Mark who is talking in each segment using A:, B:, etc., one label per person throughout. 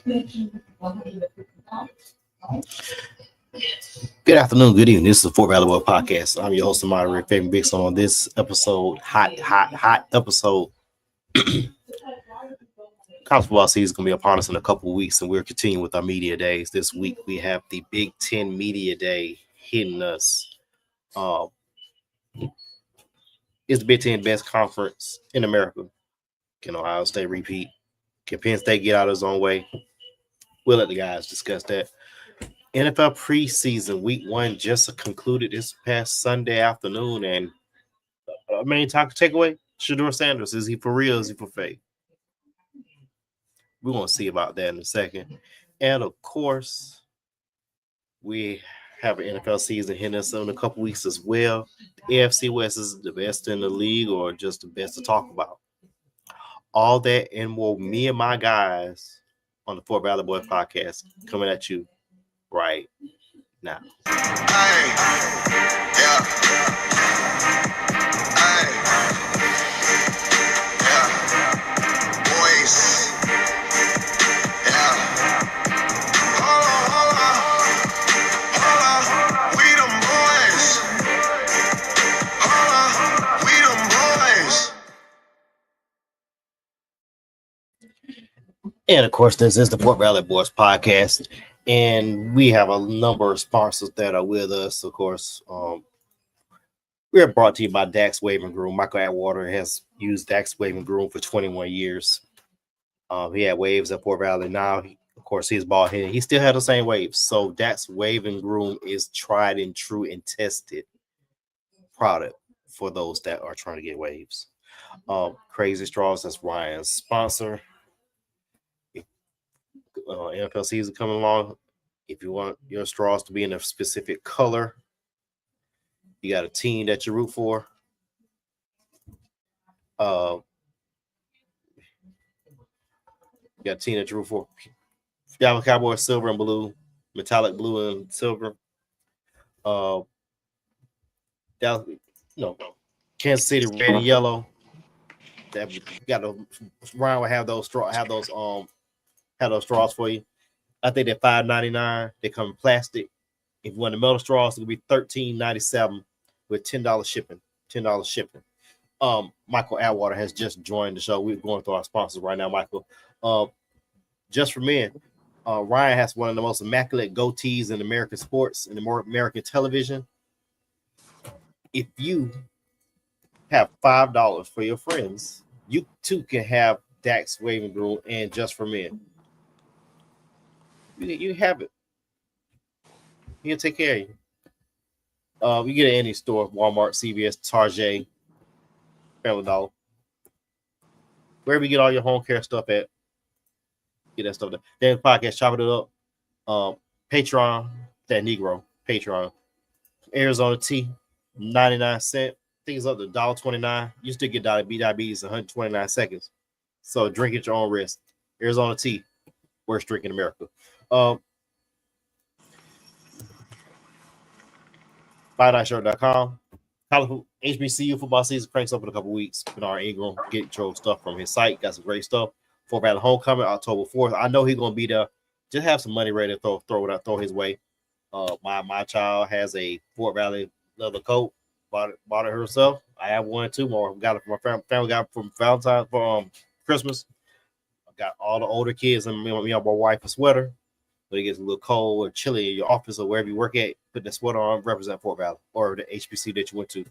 A: Good afternoon, good evening. This is the Fort Valley Boy Podcast. I'm your host and moderator, Fabian Bixon. On this episode, hot episode. College football season is going to be upon us in a couple of weeks, and we're continuing with our media days. This week, we have the Big Ten Media Day hitting us. Is the Big Ten best conference in America? Can Ohio State repeat? Can Penn State get out of his own way? We'll let the guys discuss that. NFL preseason week 1 just concluded this past Sunday afternoon, and main takeaway: Shedeur Sanders, is he for real? Is he for fake? We're going to see about that in a second. And of course, we have an NFL season hitting us in a couple weeks as well. The AFC West is the best in the league, or just the best to talk about. All that and more, me and my guys on the Fort Valley Boy Podcast coming at you right now. Hey, yeah. Hey, yeah. Boys, yeah. Hold on, we them boys. Hold on, we them boys. And of course, this is the Fort Valley Boys Podcast. And we have a number of sponsors that are with us. Of course, we're brought to you by Dax Wave and Groom. Michael Atwater has used Dax Wave and Groom for 21 years. He had waves at Fort Valley. Now, of course, he's bald headed. He still had the same waves. So Dax Wave and Groom is tried and true and tested product for those that are trying to get waves. Crazy Straws, that's Ryan's sponsor. NFL season coming along. If you want your straws to be in a specific color, you got a team that you root for. You got a team that you root for. Dallas Cowboys, silver and blue, metallic blue and silver. Kansas City, red and yellow. That got to Ryan will have those straws for you. I think they're $5.99. They come in plastic. If you want the metal straws, it'll be $13.97 with $10 shipping. Michael Atwater has just joined the show. We're going through our sponsors right now, Michael. Just for men, Ryan has one of the most immaculate goatees in American sports and American television. If you have $5 for your friends, you too can have Dax Wave and Groom and Just for Men. You have it. He'll take care of you. You get it at any store: Walmart, CVS, Target, Family Dollar, wherever you get all your home care stuff at. Get that stuff there. Then podcast, chop it up. Patreon, that Negro Patreon. Arizona tea, 99 cents. I think it's up to $1.29. You still get diabetes 129 seconds. So drink at your own risk. Arizona tea, worst drink in America. BuyNightShirt.com. HBCU football season cranks up in a couple weeks. Bernard Ingram, get your stuff from his site. Got some great stuff. Fort Valley Homecoming, October 4th. I know he's gonna be there. Just have some money ready to throw his way. My child has a Fort Valley leather coat. Bought it herself. I have one too. Got it from my family. Got it from Valentine's for Christmas. I got all the older kids and me and my wife a sweater. When it gets a little cold or chilly in your office or wherever you work at, put that sweater on, represent Fort Valley or the HBC that you went to.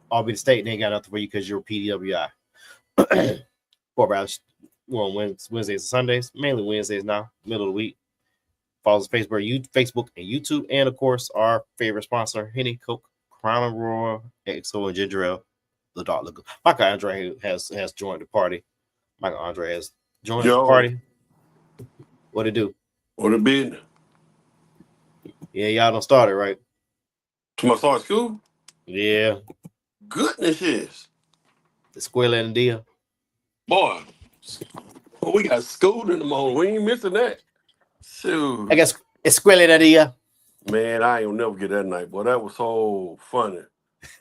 A: Albany State, they ain't got nothing for you because you're a PWI. Fort Valley, we're on Wednesdays and Sundays, mainly Wednesdays now, middle of the week. Follow us on Facebook and YouTube, and of course, our favorite sponsor, Henny, Coke, Crown and Royal, XO, and Ginger Ale, the Dark Liquor. Michael Andre has joined the party. Michael Andre has joined the party. What it do?
B: What it been?
A: Yeah, y'all don't start it, right?
B: To start school?
A: Yeah.
B: Goodness is.
A: The Square and deal.
B: Boy, we got school in the morning. We ain't missing that. Shoot.
A: I guess it's Square and deal.
B: Man, I ain't never get that night, boy. That was so funny.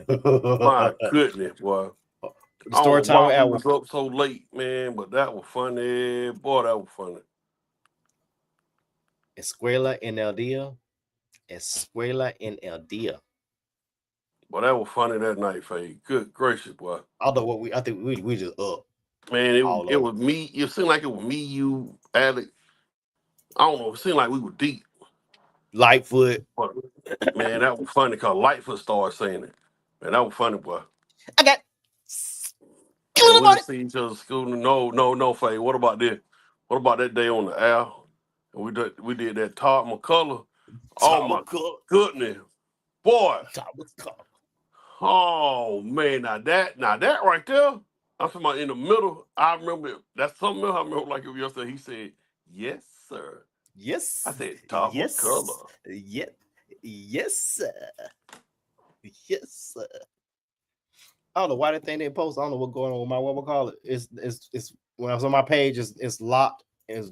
B: My goodness, boy.
A: Story time with
B: was up so late, man, but that was funny. Boy, that was funny.
A: Escuela en el día. Escuela en el día.
B: Boy, that was funny that night, Faye. Good gracious, boy.
A: Although I think we just up.
B: Man,
A: All
B: it
A: over.
B: was me. It seemed like it was me, you, Alex. I don't know. It seemed like we were deep.
A: Lightfoot.
B: But, man, that was funny because Lightfoot started saying it. Man, that was funny, boy.
A: I got.
B: Hey, we didn't see each other at school. No, Faye. What about this? What about that day on the air? And we did that Todd McCullough. Oh my goodness, boy! Oh man, now that right there, I'm talking about in the middle. I remember that's something else. I remember like it yesterday. He said, "Yes, sir."
A: Yes.
B: I said, "Todd McCullough."
A: Yes, sir. Yes, sir. I don't know why that thing didn't post. I don't know what's going on with my what we call it. It's when I was on my page, it's locked. I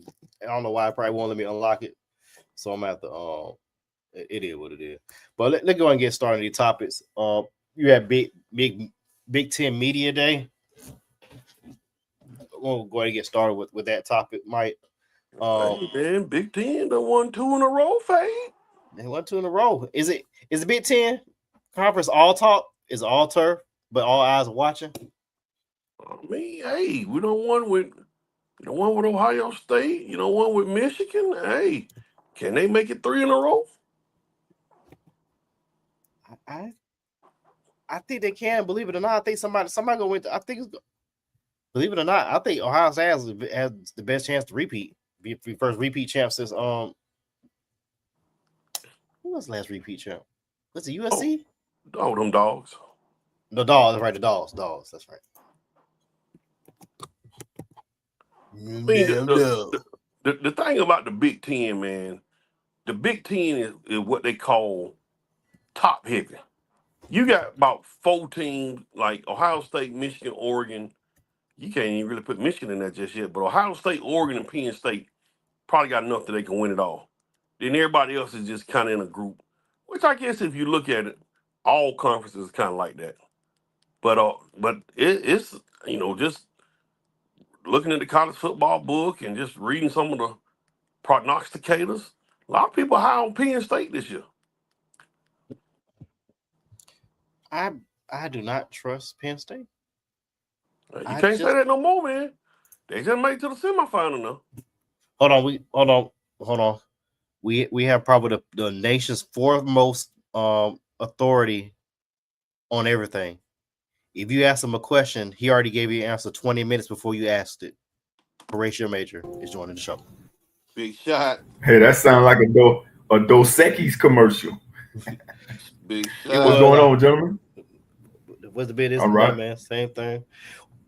A: don't know why I probably won't let me unlock it. So I'm at the it is what it is. But let's go and get started on these topics. You had Big Ten Media Day. We'll go ahead and get started with that topic, Mike.
B: Hey, man, Big Ten done won 2 in a row, Faye.
A: They won 2 in a row. Is the Big Ten conference all talk? Is all turf, but all eyes are watching?
B: I mean, hey, we don't won with Ohio State. You know, one with Michigan. Hey, can they make it 3 in a row?
A: I think they can. Believe it or not, I think somebody gonna win. I think it's, believe it or not, I think Ohio State has the best chance to repeat. Be first repeat champ since who was the last repeat champ? Was it USC?
B: Oh, them dogs.
A: The dogs, that's right. The dogs. That's right.
B: I mean, the thing about the Big Ten, man, the Big Ten is what they call top heavy. You got about 4 teams like Ohio State, Michigan, Oregon. You can't even really put Michigan in there just yet, but Ohio State, Oregon, and Penn State probably got enough that they can win it all. Then everybody else is just kind of in a group, which I guess if you look at it, all conferences is kind of like that. But it's just looking at the college football book and just reading some of the prognosticators. A lot of people high on Penn State this year.
A: I do not trust Penn State.
B: You can't say that no more, man. They just made it to the semifinal now.
A: Hold on. We have probably the nation's foremost authority on everything. If you ask him a question, he already gave you an answer 20 minutes before you asked it. Horatio Major is joining the show.
B: Big shot.
C: Hey, that sounds like a Dos Equis commercial.
B: Big shot.
C: What's going on, gentlemen?
A: What's the bid is
C: all right,
A: man? Same thing.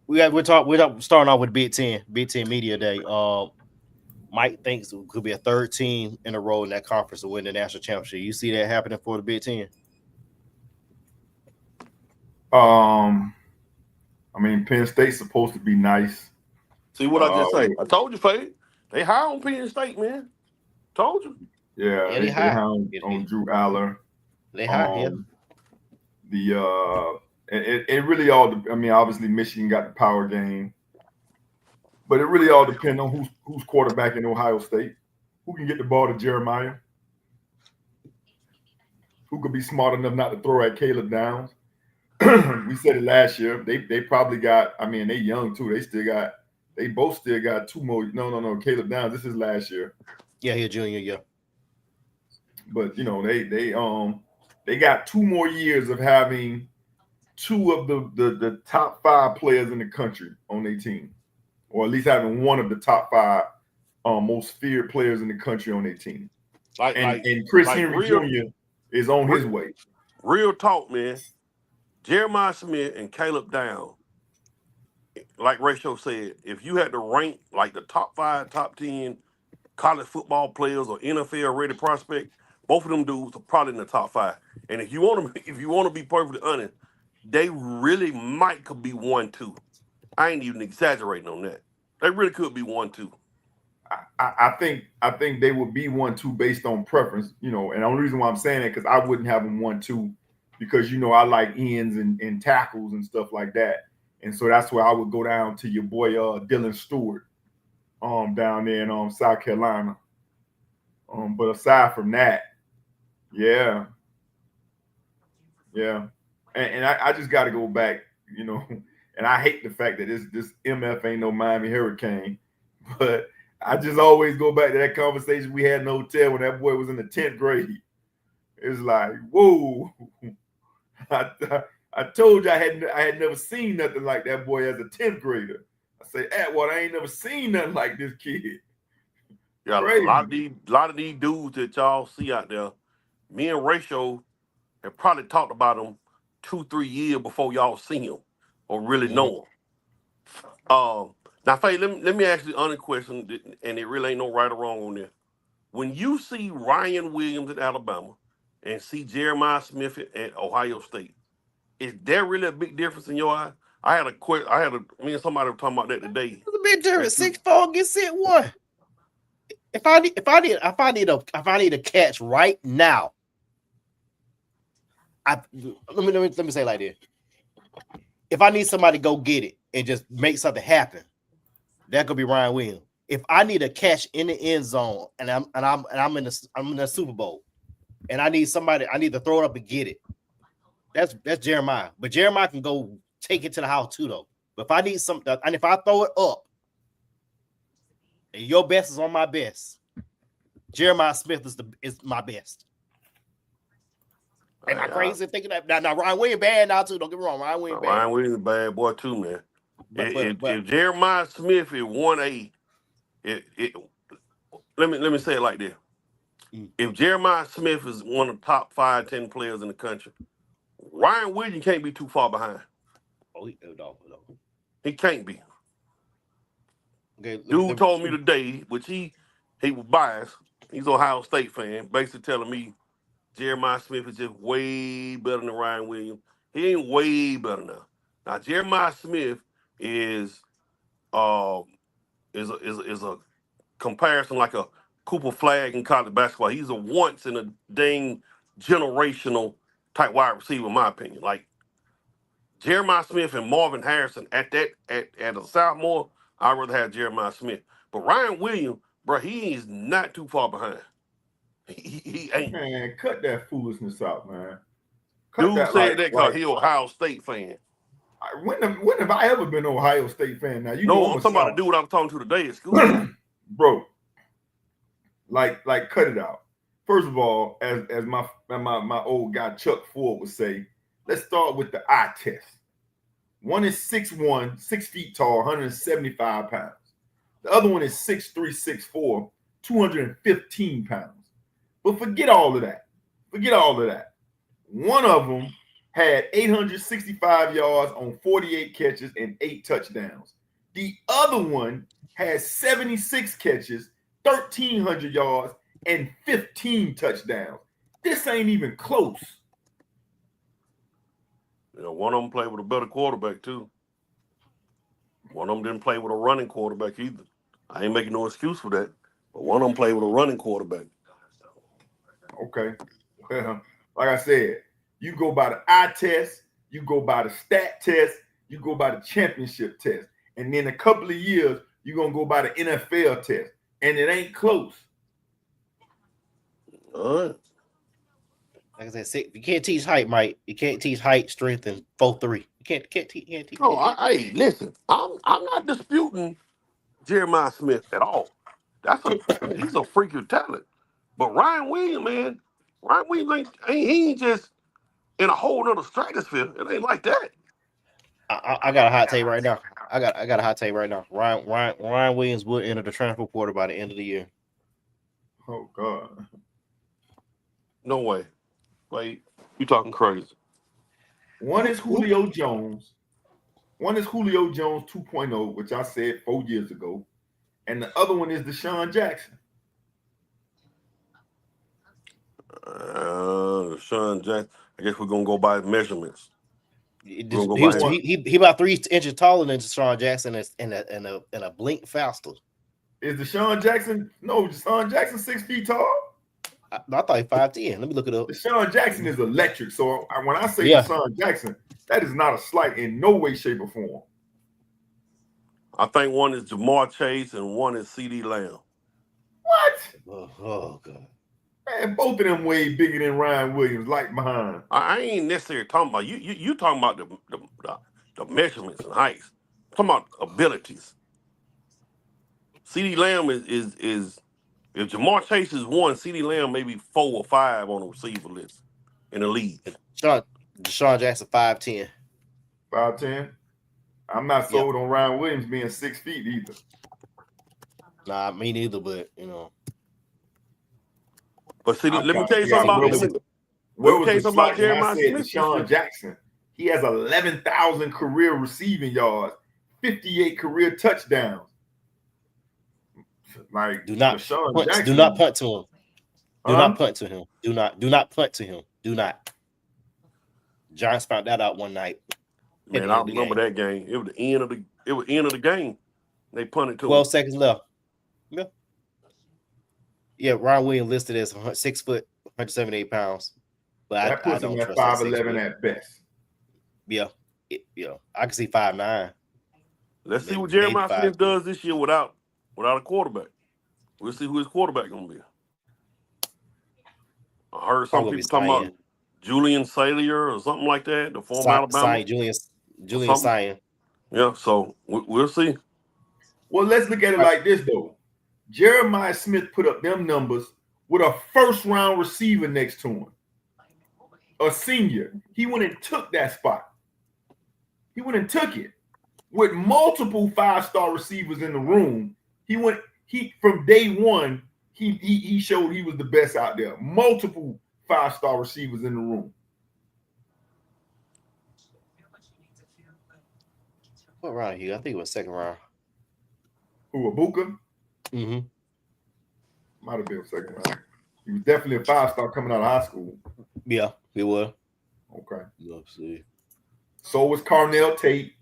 A: We're starting off with Big Ten Media Day. Mike thinks it could be a third team in a row in that conference to win the national championship. You see that happening for the Big Ten?
C: I mean, Penn State's supposed to be nice.
B: See what I just say? I told you, Faye. They high on Penn State, man. Told you.
C: Yeah, they high on Drew Aller.
A: They high,
C: It really all. I mean, obviously Michigan got the power game, but it really all depends on who's quarterback in Ohio State. Who can get the ball to Jeremiah? Who could be smart enough not to throw at Caleb Downs? We said it last year. They probably got. I mean, they young too. They both still got 2 more. No. Caleb Downs. This is last year.
A: Yeah, he's a junior. Yeah.
C: But they got 2 more years of having 2 of the top 5 players in the country on their team, or at least having 1 of the top 5 most feared players in the country on their team. And Chris Henry Jr. is on his way.
B: Real talk, man. Jeremiah Smith and Caleb Downs, like Ratio said, if you had to rank like the top 5, top 10 college football players or NFL ready prospect, both of them dudes are probably in the top 5. And if you want to be perfectly honest, they really could be 1-2. I ain't even exaggerating on that. They really could be 1-2.
C: I think they would be 1-2 based on preference, and the only reason why I'm saying that because I wouldn't have them 1-2 because I like ends and tackles and stuff like that, and so that's where I would go down to your boy Dylan Stewart, down there in South Carolina. But aside from that, yeah. And I just got to go back, and I hate the fact that this MF ain't no Miami Hurricane, but I just always go back to that conversation we had in the hotel when that boy was in the 10th grade. It was like, whoa. I told you I had never seen nothing like that boy as a 10th grader. I say, Atwater, I ain't never seen nothing like this kid.
B: Yeah,
C: Crazy.
B: a lot of these dudes that y'all see out there, me and Ratio have probably talked about them 2-3 years before y'all see them or really know them. Now, Faye, let me ask you the honest question, and it really ain't no right or wrong on there. When you see Ryan Williams at Alabama and see Jeremiah Smith at Ohio State, is there really a big difference in your eye? Me and somebody were talking about that today.
A: It's a bit different. 6'4" against 6'1". If I need a catch right now, let me say it like this. If I need somebody to go get it and just make something happen, that could be Ryan Williams. If I need a catch in the end zone and I'm in the Super Bowl and I need to throw it up and get it, that's Jeremiah. But Jeremiah can go take it to the house too, though. But if I need something, and if I throw it up, and your best is on my best, Jeremiah Smith is my best. Am I crazy thinking that? Now Ryan Williams bad now too. Don't get me wrong, Ryan Williams bad.
B: Ryan Williams a bad boy too, man. If Jeremiah Smith is 1A, let me say it like this. If Jeremiah Smith is one of the top 5-10 players in the country, Ryan Williams can't be too far behind.
A: Oh, no.
B: He can't be.
A: Okay,
B: Dude told me today, which he was biased. He's an Ohio State fan, basically telling me Jeremiah Smith is just way better than Ryan Williams. He ain't way better now. Now Jeremiah Smith is a comparison like a Cooper Flag in college basketball. He's a once in a dang generational type wide receiver, in my opinion. Like Jeremiah Smith and Marvin Harrison at a sophomore, I'd rather have Jeremiah Smith. But Ryan Williams, bro, he is not too far behind. He ain't.
C: Man, cut that foolishness out, man.
B: Dude said that because he an Ohio State fan.
C: When have I ever been an Ohio State fan? Now you
B: No,
C: know
B: I'm talking about the dude I was talking to today at school.
C: Bro, like cut it out. First of all, as my old guy Chuck Ford would say, let's start with the eye test. One is 6'1", 6 feet tall, 175 pounds. The other one is 6'3", 6'4", 215 pounds. But forget all of that. One of them had 865 yards on 48 catches and 8 touchdowns. The other one has 76 catches, 1,300 yards, and 15 touchdowns. This ain't even close.
B: You know, one of them played with a better quarterback, too. One of them didn't play with a running quarterback either. I ain't making no excuse for that. But one of them played with a running quarterback.
C: Okay. Well, like I said, you go by the eye test, you go by the stat test, you go by the championship test. And then a couple of years, you're going to go by the NFL test. And it ain't close.
B: All right.
A: Like I said, you can't teach height, Mike. You can't teach height, strength, and 4'3". You can't teach.
B: No, listen. I'm not disputing Jeremiah Smith at all. He's a freak of talent. But Ryan Williams, man, he ain't just in a whole nother stratosphere. It ain't like that.
A: I got a hot take right now. I got a hot take right now. Ryan Williams will enter the transfer portal by the end of the year.
C: Oh God.
B: No way. Wait, you talking crazy.
C: One is Julio Jones 2.0, which I said 4 years ago. And the other one is Deshaun Jackson.
B: Deshaun Jackson. I guess we're gonna go by measurements.
A: He about 3 inches taller than Deshaun Jackson and a blink faster.
C: Is Deshaun Jackson? No, Deshaun Jackson 6 feet tall.
A: I thought he 5'10". Let me look it up.
C: Deshaun Jackson is electric. So when I say Deshaun Jackson, that is not a slight in no way, shape, or form.
B: I think one is Jamar Chase and one is CeeDee Lamb.
C: What?
A: Oh God.
C: Man, both of them way bigger than Ryan Williams, like behind.
B: I ain't necessarily talking about you talking about the measurements and heights. I'm talking about abilities. CeeDee Lamb is if Jamar Chase is 1, CeeDee Lamb maybe 4 or 5 on the receiver list in the league.
A: Deshaun Jackson 5'10".
C: 5'10". I'm not sold on Ryan Williams being 6 feet either.
A: Nah, me neither, but
B: But see,
C: I'm
B: let me
C: trying to
B: tell you
C: figure
B: something
C: out
B: about
C: where
B: let me
C: was
B: tell you
C: the
B: something
C: slight
B: about
C: when I
B: Jeremiah
C: said
B: Smith.
C: Deshaun Jackson. He has 11,000 career receiving yards, 58 career touchdowns. Like
A: do not
C: Deshaun
A: punt.
C: Jackson.
A: Do not punt to him. Do
C: Huh?
A: not punt to him. Do not punt to him. Do not. Giants found that out one night.
B: Man, I remember that game. It was the end of the game. They punted to
A: 12 seconds left. Yeah, Ryan Williams listed as 6 foot, 178 pounds. But
C: that puts him at 5'11" at best.
A: Yeah. I can see 5'9".
B: Let's see what Jeremiah Smith does this year without a quarterback. We'll see who his quarterback gonna be. I heard some people talking about Julian Sailor or something like that, the former Alabama.
A: Julian Sion.
B: Yeah, so we'll see.
C: Well, let's look at it like this, though. Jeremiah Smith put up them numbers with a first-round receiver next to him, a senior. He went and took that spot. He went and took it with multiple 5-star receivers in the room. He from day one, he showed he was the best out there. Multiple 5-star receivers in the room.
A: What round here? I think it was second round.
C: Who, Abuka?
A: Mm-hmm.
C: Might have been second round. He was definitely a 5-star coming out of high school.
A: Yeah, he was.
C: Okay.
A: Let's see.
C: So was Carnell Tate.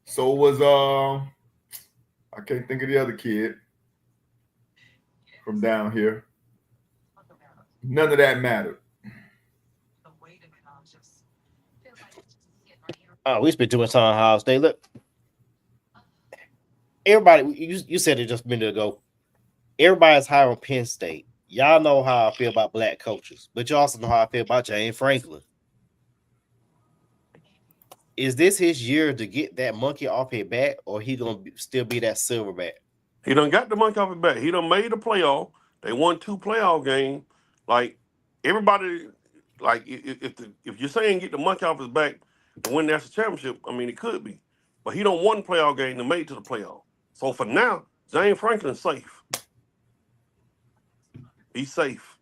C: So was I can't think of the other kid from down here. None of that mattered.
A: Oh, we spent too much time on Ohio State. Look, everybody, you said it just a minute ago. Everybody's high on Penn State. Y'all know how I feel about black coaches, but you also know how I feel about James Franklin. Is this his year to get that monkey off his back, or he gonna still be that silverback?
B: He done got the monkey off his back. He done made the playoff. They won 2 playoff games. Like everybody, like if you're saying get the monkey off his back to win the national championship, I mean it could be, but he done won playoff game and made it to the playoff. So for now, James Franklin's safe. He's safe.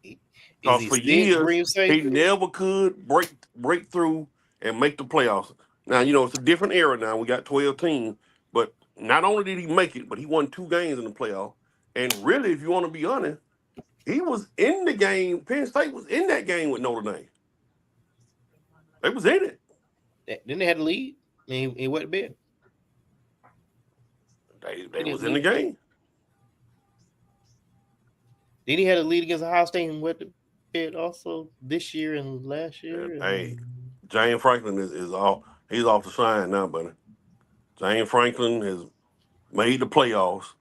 B: Because for years he never could break through and make the playoffs. Now, it's a different era now. We got 12 teams. But not only did he make it, but he won 2 games in the playoff. And really, if you want to be honest, he was in the game. Penn State was in that game with Notre Dame. They was in it.
A: Didn't they have the lead? I mean, he went to bed.
B: They was in the game.
A: Did he have a lead against Ohio State and went to bed also this year and last year?
B: Hey, James Franklin is off. He's off the shine now, buddy. James Franklin has made the playoffs.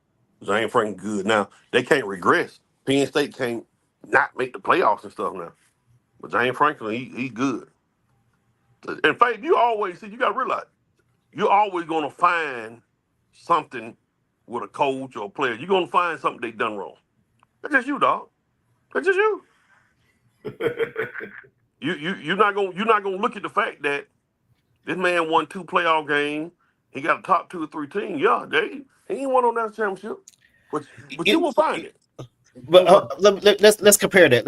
B: James Franklin good. Now, they can't regress. Penn State can't not make the playoffs and stuff now. But James Franklin, he good. In fact, you always see, you got to realize, you're always going to find something with a coach or a player. You're going to find something they done wrong. That's just you, dog. That's just you. You're not gonna look at the fact that this man won 2 playoff games. He got a top 2 or 3 team. Yeah, he ain't won on that championship, but you will find it.
A: But let's compare that.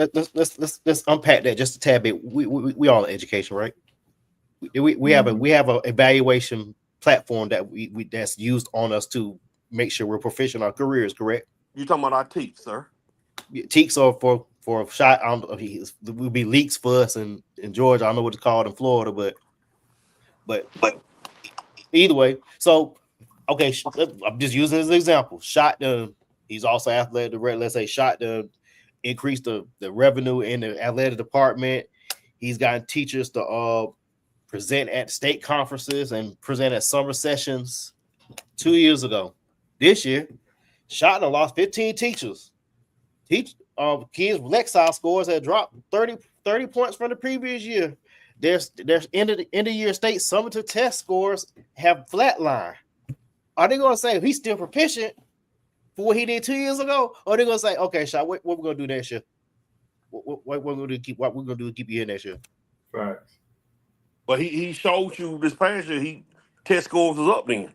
A: Let's unpack that just a tad bit. We all in education, right? We have a evaluation platform that that's used on us to make sure we're proficient in our careers. Correct?
B: You talking about our teaks, sir?
A: Teaks are for a shot. I don't know if it would be leaks for us in Georgia. I don't know what it's called in Florida, but either way. So okay, I'm just using as an example. Shot the he's also athletic. Let's say shot to increase the revenue in the athletic department. He's gotten teachers to present at state conferences and present at summer sessions 2 years ago. This year, Shot and lost 15 teachers. Kids with Lexile scores had dropped 30 points from the previous year. There's end of year state summative test scores have flatlined. Are they gonna say he's still proficient for what he did 2 years ago? Or are they gonna say, okay, Shot, what we're gonna do next year? What we're gonna do to keep you here next year?
C: Facts.
B: But he showed you this past year, he test scores was up then.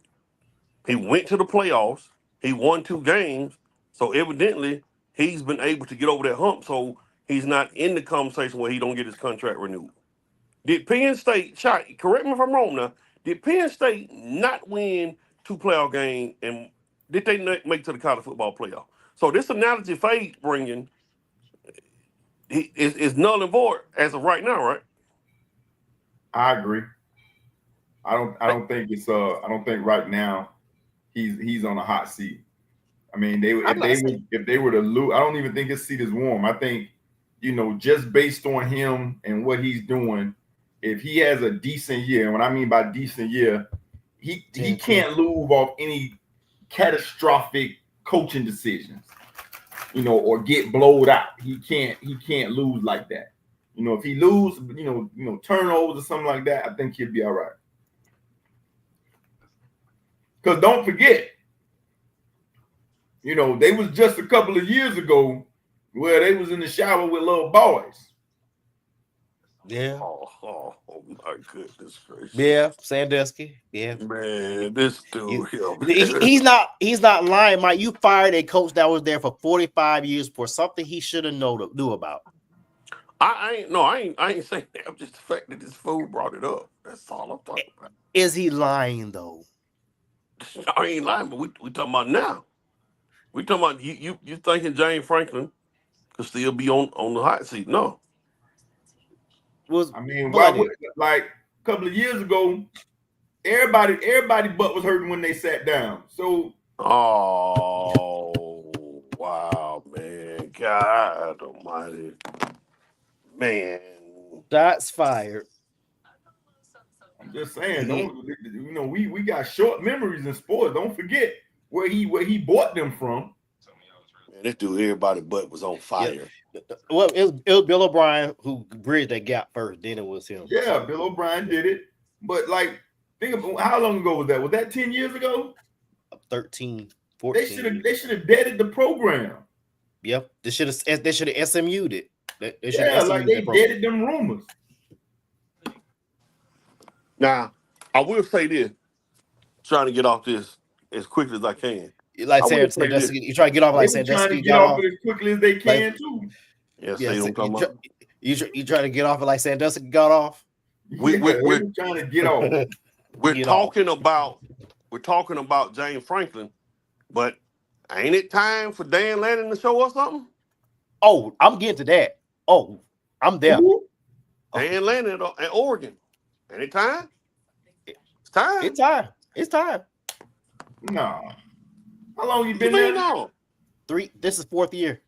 B: He went to the playoffs. He won 2 games. So evidently, he's been able to get over that hump. So he's not in the conversation where he don't get his contract renewed. Did Penn State, Shot, correct me if I'm wrong now, did Penn State not win 2 playoff games, and did they not make it to the college football playoff? So this analogy Fade bringing is null and void as of right now, right?
C: I agree. I don't think right now he's on a hot seat. I mean, if they were to lose, I don't even think his seat is warm. I think, just based on him and what he's doing, if he has a decent year, and what I mean by decent year, he can't lose off any catastrophic coaching decisions, or get blowed out. He can't lose like that. If he lose, turnovers or something like that, I think he'll be all right. Because don't forget, they was just a couple of years ago where they was in the shower with little boys.
A: Yeah.
B: Oh my goodness gracious.
A: Yeah, Sandusky. Yeah.
B: Man, this dude.
A: He's not lying, Mike. You fired a coach that was there for 45 years for something he should have knew about.
B: I ain't saying that. I'm just the fact that this fool brought it up. That's all I'm talking about.
A: Is he lying though?
B: I ain't lying, but we talking about now. We talking about you thinking James Franklin could still be on the hot seat? No.
C: Like a couple of years ago, everybody butt was hurting when they sat down. So
B: wow, man. God almighty. Man.
C: That's fired. I'm just saying, we got short memories in sports. Don't forget where he bought them from.
B: Man, this dude, everybody but was on fire.
A: Yeah. Well, it was Bill O'Brien who bridged that gap first. Then it was him.
C: Yeah, Bill O'Brien did it. But think about how long ago was that? Was that 10 years ago?
A: 13, 14.
C: They should have deaded the program.
A: Yep. They should have SMU'd it. They
C: deaded them rumors.
B: Now, I will say this, trying to get off this as quickly as I can.
A: Like Sandusky, you try to get off like Sandusky.
C: Trying to get off it as quickly as they can too.
B: Yeah,
A: you try to get off it like Sandusky got off.
C: We're trying to get off.
B: We're talking about James Franklin, but ain't it time for Dan Lanning to show us something?
A: Oh, I'm getting to that. Oh, I'm there.
B: Dan Lanning at Oregon. Ain't it time? It's time.
A: It's time.
C: No. How long you been there?
B: No.
A: 3. This is fourth year.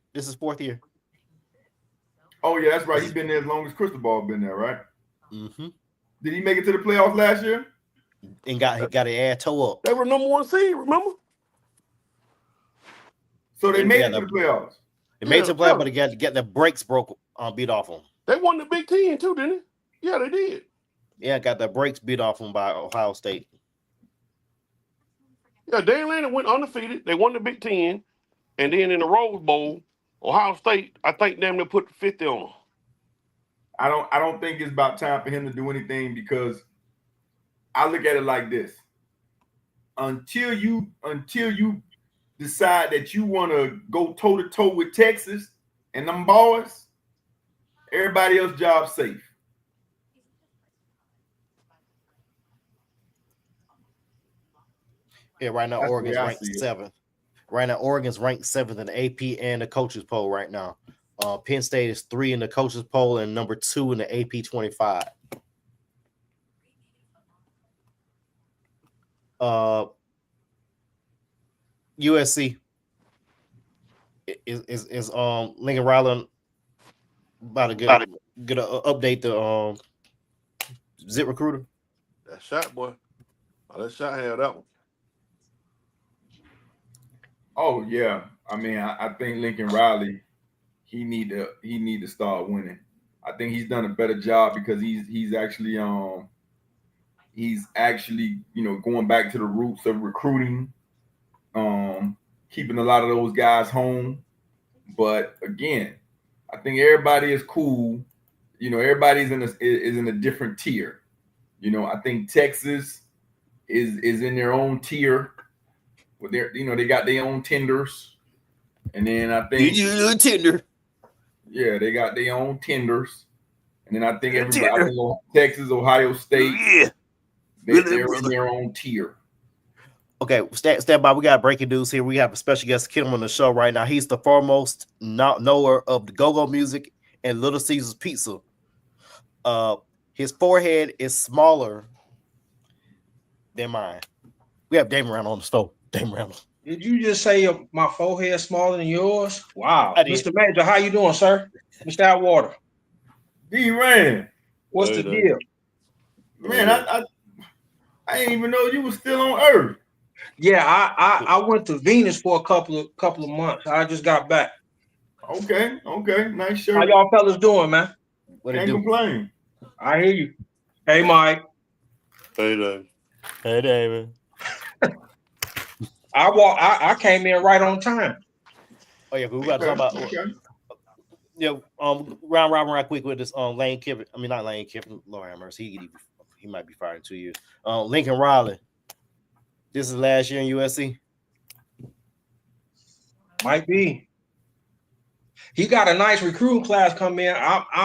C: Oh yeah, that's right. He's been there as long as Cristobal been there, right?
A: Mm-hmm.
C: Did he make it to the playoffs last year?
A: And got an ass toe up.
B: They were number 1 seed, remember?
C: So they made it to the playoffs.
A: They made it to the playoffs, but they got the brakes beat off them.
B: They won the Big Ten too, didn't they? Yeah, they did.
A: Yeah, got the brakes beat off them by Ohio State.
B: Yeah, Dan Lanning went undefeated. They won the Big Ten. And then in the Rose Bowl, Ohio State, I think damn near put 50 on them.
C: I don't think it's about time for him to do anything, because I look at it like this. Until you decide that you want to go toe-to-toe with Texas and them boys, everybody else's job safe.
A: Yeah, right now Oregon's ranked 7th. Right now Oregon's ranked 7th in the AP and the coaches poll right now. Penn State is 3 in the coaches poll and number 2 in the AP 25. USC is Lincoln Riley about to get an update the Zip Recruiter.
B: That shot, boy. That shot had that one.
C: Oh yeah. I mean, I think Lincoln Riley, he need to start winning. I think he's done a better job because he's actually going back to the roots of recruiting, keeping a lot of those guys home. But again, I think everybody is cool. Everybody's is in a different tier. I think Texas is in their own tier with they got their own tenders, and then I think
A: Tinder.
C: yeah, they got their own tenders, and then I think everybody, I
A: Tinder.
C: think Texas, Ohio State,
A: Yeah.
C: they're in their own tier.
A: Okay, stand by. We got breaking news here. We have a special guest kid on the show right now. He's the foremost knower of the go-go music and Little Caesars Pizza. His forehead is smaller than mine. We have Damon Randall on the show. Damon Randall.
D: Did you just say my forehead is smaller than yours? Wow.
A: I did.
D: Mr. Manager, how you doing, sir? Mr. Atwater.
C: D-Ran.
D: What's the deal?
C: Man, I didn't even know you were still on Earth.
D: Yeah, I went to Venus for a couple of months. I just got back.
C: Okay. Nice shirt.
D: How y'all fellas doing, man?
C: Can't complain.
D: I hear you. Hey, Mike.
B: Hey, Dave.
A: Hey, David.
D: I came in right on time.
A: Oh yeah, we got to talk about.
C: Okay.
A: Yeah, round robin right quick with this Lane Kiffin. I mean, not Lane Kiffin. Lord have mercy. He might be fired in 2 years. Lincoln Riley. This is last year in USC.
D: Might be. He got a nice recruiting class come in.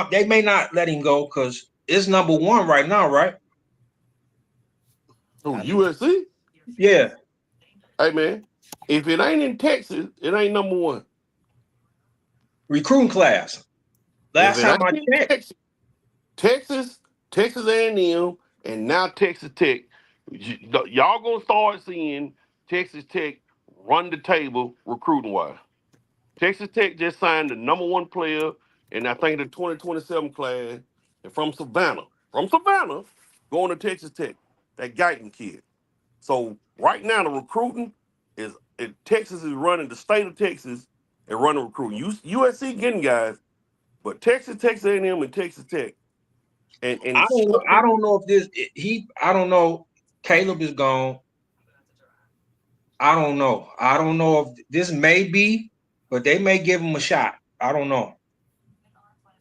D: They may not let him go because it's number one right now, right?
B: Oh, USC?
D: Yeah.
B: Hey, man, if it ain't in Texas, it ain't number one.
D: Recruiting class. Last time I checked.
B: Texas A&M, and now Texas Tech. Y'all gonna start seeing Texas Tech run the table recruiting wise. Texas Tech just signed the number one player in I think the 2027 class, and from Savannah, going to Texas Tech, that Guyton kid. So right now the recruiting is Texas is running the state of Texas and running recruiting. USC getting guys, but Texas A&M, and Texas Tech. And
D: I don't know if I don't know. Caleb is gone. I don't know. I don't know if this may be, but they may give him a shot. I don't know.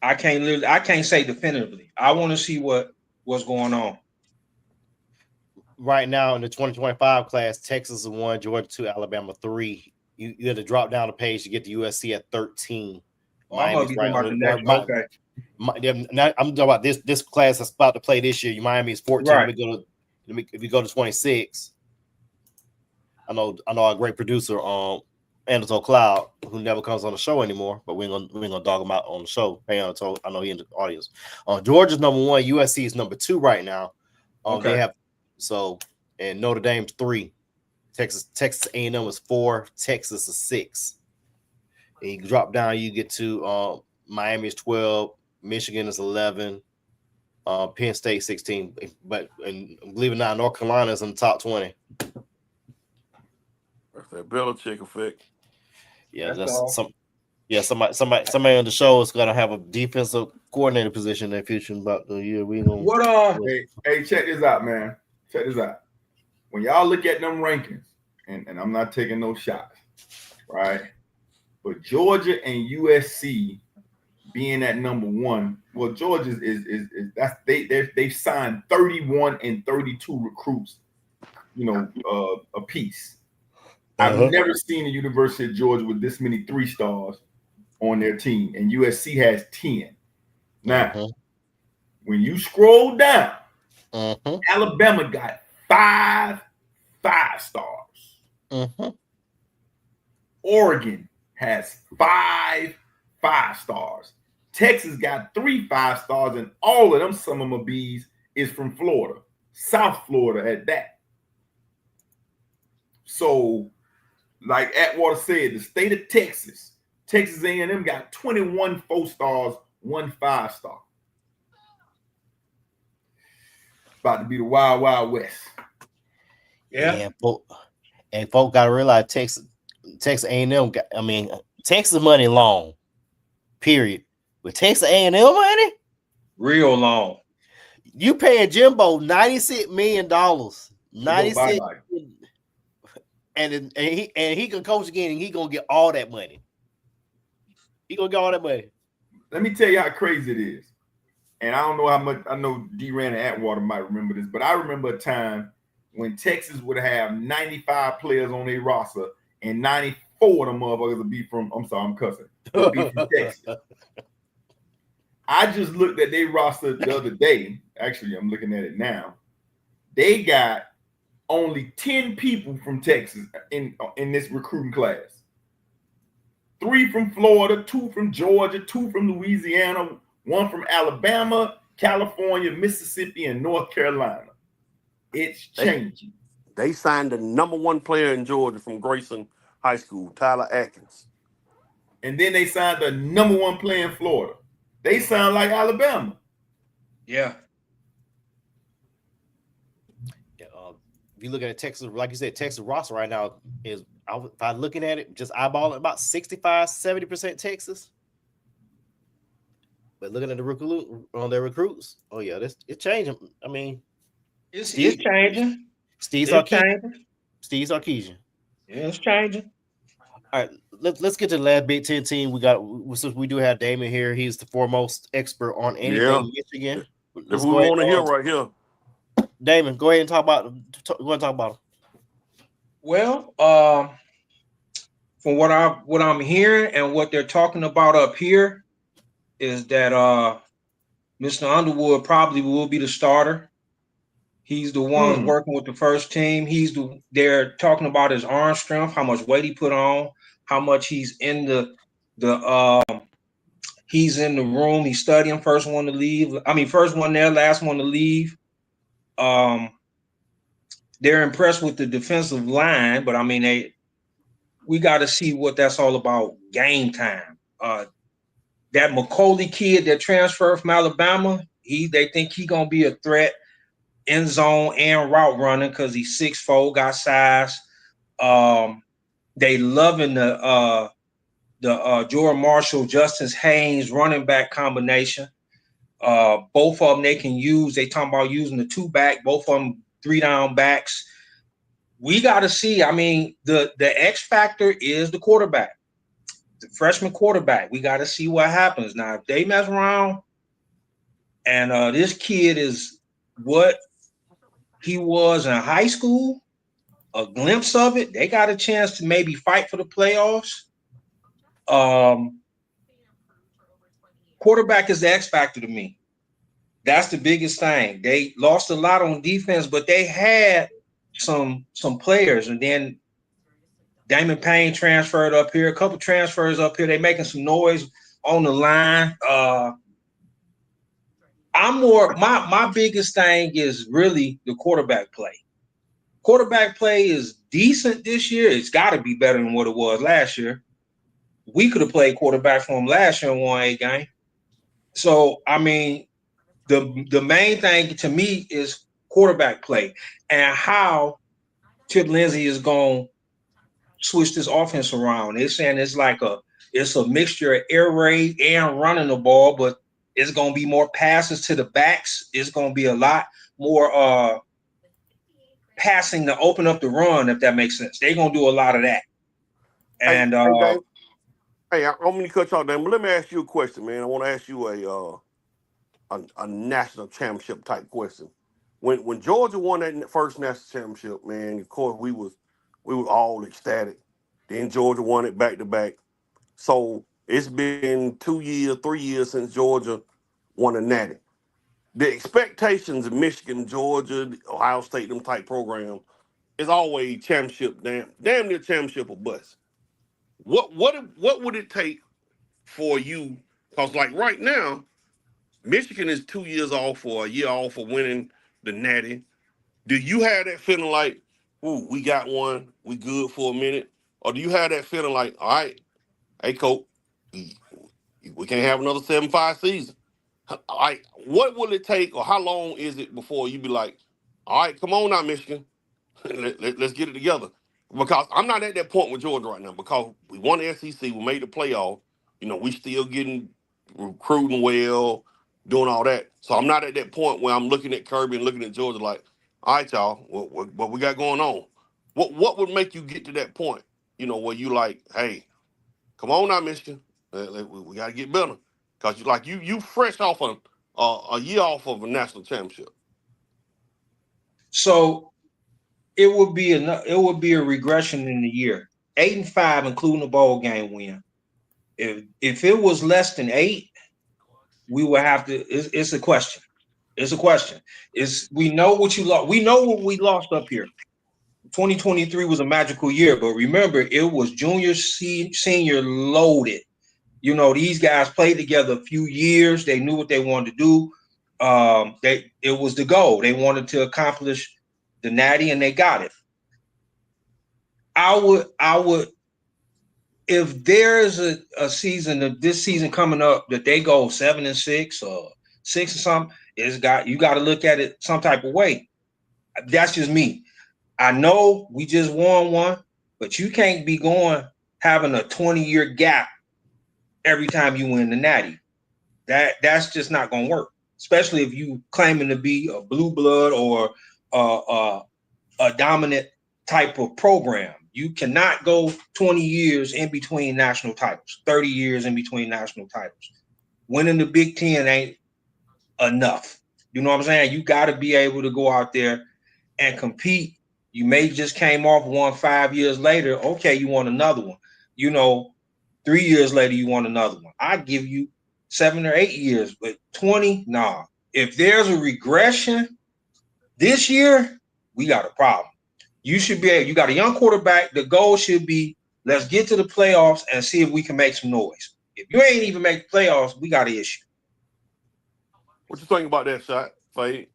D: I can't say definitively. I want to see what's going on.
A: Right now in the 2025 class, Texas is 1, Georgia 2, Alabama 3. You had to drop down the page to get to USC at 13. Miami's right on the okay. I'm talking about this class that's about to play this year. Miami is 14.
D: Right.
A: If you go to 26, I know a great producer, Anderson Cloud, who never comes on the show anymore, but we ain't gonna dog him out on the show. Hey, I know he in the audience. Georgia's number 1, USC is number 2 right now.
D: Okay.
A: They have and Notre Dame's 3. Texas A&M is 4. Texas is 6. And you drop down, you get to Miami is 12. Michigan is 11. Penn State 16. But believe it or not, North Carolina is in the top 20.
B: That's that Belichick effect.
A: Yeah, somebody on the show is gonna have a defensive coordinator position in the future about the year.
C: Hey, check this out, man. Check this out. When y'all look at them rankings, and I'm not taking no shots, right? But Georgia and USC being at number 1, well, Georgia is that's they've signed 31 and 32 recruits, a piece. I've never seen a University of Georgia with this many 3-stars on their team, and USC has 10. Now, when you scroll down, Alabama got 5 5-stars. Oregon has 5 5-stars. Texas got 3 5-stars, and all of them some of them bees is from Florida, South Florida at that. So, like Atwater said, the state of Texas A&M got 21 4-stars, 1 5-star. About to be the Wild Wild West.
A: Yeah, and folk gotta realize Texas Texas A&M. Texas money long. Period. With Texas A&M money,
D: real long.
A: You paying Jimbo $96 million.
C: Bye-bye.
A: And he can coach again, and he gonna get all that money. He gonna get all that money.
C: Let me tell you how crazy it is. And I don't know how much, I know D-Ran and Atwater might remember this, but I remember a time when Texas would have 95 players on their roster and 94 of them motherfuckers would be from, I'm sorry, I'm cussing, would be from Texas. I just looked at their roster the other day. Actually, I'm looking at it now. They got only 10 people from Texas in this recruiting class. 3 from Florida, 2 from Georgia, 2 from Louisiana, 1 from Alabama, California, Mississippi, and North Carolina. It's changing.
B: They signed the #1 player in Georgia from Grayson High School, Tyler Atkins.
C: And then they signed the #1 player in Florida. They sound like Alabama.
D: Yeah.
A: If you look at Texas, like you said, Texas roster right now is, if I'm looking at it, just eyeballing about 65-70% Texas. But looking at their recruits, oh yeah, it's changing. I mean,
D: it's changing.
A: Steve Sarkisian.
D: Yeah, it's changing.
A: All right, let's get to the last Big Ten team. Since we do have Damon here, he's the foremost expert on anything Michigan.
B: That's what we want to hear right here.
A: Damon, go ahead and talk about him.
D: Well, from what I'm hearing and what they're talking about up here is that Mr. Underwood probably will be the starter. He's the one working with the first team. They're talking about his arm strength, how much weight he put on, how much he's in the he's in the room. He's studying. First one to leave. First one there, last one to leave. They're impressed with the defensive line, but we got to see what that's all about game time. That McCauley kid that transferred from Alabama, they think he's gonna be a threat, end zone and route running because he's 6'4", got size. They loving the Jordan Marshall, Justice Haynes running back combination. Both of them they can use. They talking about using the 2-back, both of them 3-down backs. We got to see. The X factor is the quarterback, the freshman quarterback. We got to see what happens. Now, if they mess around and this kid is what he was in high school, a glimpse of it, they got a chance to maybe fight for the playoffs. Quarterback is the X factor to me. That's the biggest thing. They lost a lot on defense, but they had some players. And then Damon Payne transferred up here, a couple transfers up here. They making some noise on the line. My biggest thing is really the quarterback play. Quarterback play is decent this year. It's got to be better than what it was last year. We could have played quarterback for him last year and won a game. So, the main thing to me is quarterback play and how Chip Lindsey is going to switch this offense around. They're saying it's a mixture of air raid and running the ball, but it's going to be more passes to the backs. It's going to be a lot more passing to open up the run, if that makes sense. They're going to do a lot of that. And
B: hey, I don't mean to cut you off, Dan, but let me ask you a question, man. I want to ask you a national championship type question. When Georgia won that first national championship, man, of course we was all ecstatic. Then Georgia won it back to back. So it's been 2 years, 3 years since Georgia won a natty. The expectations of Michigan, Georgia, Ohio State, them type program is always championship, damn near championship or bust. What would it take for you? Because like right now, Michigan is 2 years off or a year off for winning the natty. Do you have that feeling like, ooh, we got one, we good for a minute? Or do you have that feeling like, all right, hey, coach, we can't have another 7-5 season? All right, what will it take or how long is it before you be like, all right, come on now, Michigan, let's get it together? because I'm not at that point with Georgia right now because we won the SEC, we made the playoff. You know, we still getting recruiting well, doing all that. So I'm not at that point where I'm looking at Kirby and looking at Georgia like, all right, y'all, what we got going on? What would make you get to that point? You know, where you like, hey, come on now, Michigan, we got to get better because you fresh off a year off of a national championship.
D: So it would be a regression in the year. 8-5, including a bowl game win. If it was less than 8, we would have to. It's a question. It's a question. We know what you lost. We know what we lost up here. 2023 was a magical year, but remember, it was junior, senior loaded. You know, these guys played together a few years. They knew what they wanted to do. It was the goal. They wanted to accomplish the natty, and they got it. I would, if there's a season of this season coming up that they go 7-6 or 6 or something, you got to look at it some type of way. That's just me. I know we just won one, but you can't be having a 20-year gap every time you win the natty. That's just not going to work, especially if you claiming to be a blue blood or a dominant type of program. You cannot go 20 years in between national titles, 30 years in between national titles. Winning the Big Ten ain't enough. You know what I'm saying? You got to be able to go out there and compete. You may just came off one 5 years later. Okay, you want another one. You know, 3 years later, you want another one. I give you 7 or 8 years, but 20, nah. If there's a regression this year, we got a problem. You got a young quarterback. The goal should be, let's get to the playoffs and see if we can make some noise. If you ain't even make the playoffs, we got an issue.
B: What you think about that shot, Fade?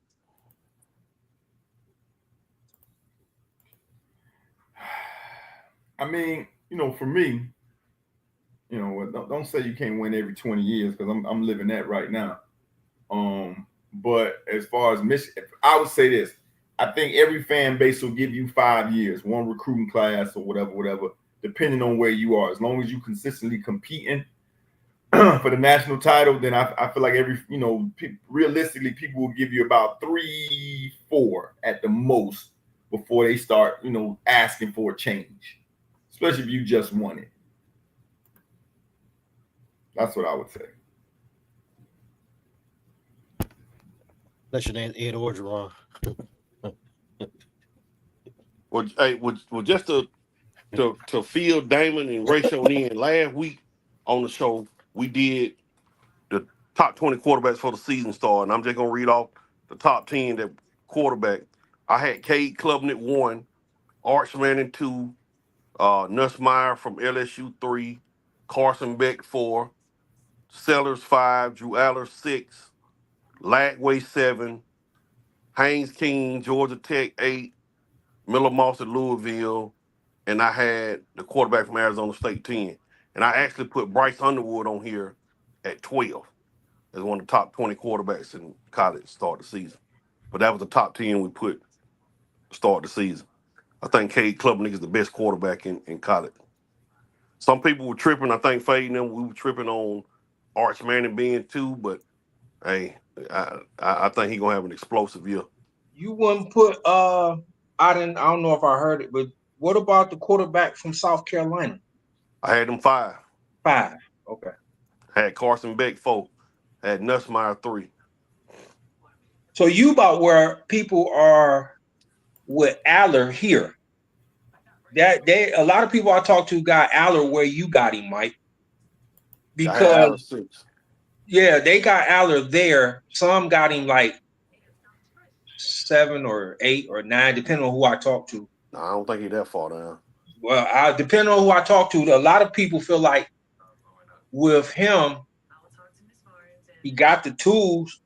C: I mean, you know, for me, you know, don't say you can't win every 20 years because I'm living that right now. But as far as Michigan, I would say this. I think every fan base will give you 5 years, one recruiting class or whatever, depending on where you are. As long as you consistently competing for the national title, then I feel like realistically, people will give you about 3, 4 at the most before they start, asking for a change, especially if you just won it. That's what I would say.
A: That's your name, Ed Orgeron.
B: Well, just to fill Damon and Rachel in last week on the show, we did the top 20 quarterbacks for the season start, and I'm just gonna read off the top 10 that quarterback. I had Cade Klubnik 1, Arch Manning 2, Nussmeier from LSU 3, Carson Beck 4, Sellers 5, Drew Aller 6, Lagway 7, Haynes King, Georgia Tech 8, Miller Moss at Louisville, and I had the quarterback from Arizona State 10. And I actually put Bryce Underwood on here at 12 as one of the top 20 quarterbacks in college to start the season. But that was the top 10 we put to start the season. I think Cade Klubnik is the best quarterback in college. Some people were tripping. I think fading them. We were tripping on Arch Manning being 2, but hey, I think he's gonna have an explosive year.
D: You wouldn't put I don't know if I heard it, but what about the quarterback from South Carolina?
B: I had them 5.
D: 5. Okay.
B: I had Carson Beck 4. I had Nussmeier 3.
D: So you about where people are with Aller here. A lot of people I talk to got Aller where you got him, Mike. Because
B: I had Aller 6.
D: Yeah, they got Aller there. Some got him like 7 or 8 or 9, depending on who I talk to.
B: No, I don't think he's that far down.
D: Well, depending on who I talk to, a lot of people feel like with him, he got the tools,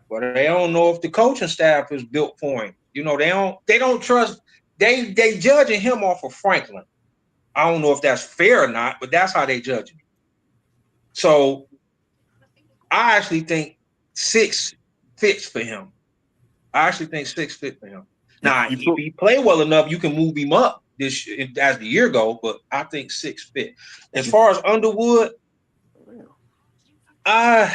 D: but they don't know if the coaching staff is built for him. You know, they don't trust. They judging him off of Franklin. I don't know if that's fair or not, but that's how they judge him. So I actually think 6 fits for him. Now, if he play well enough, you can move him up. this as the year go, but I think 6 fit. As far as Underwood, I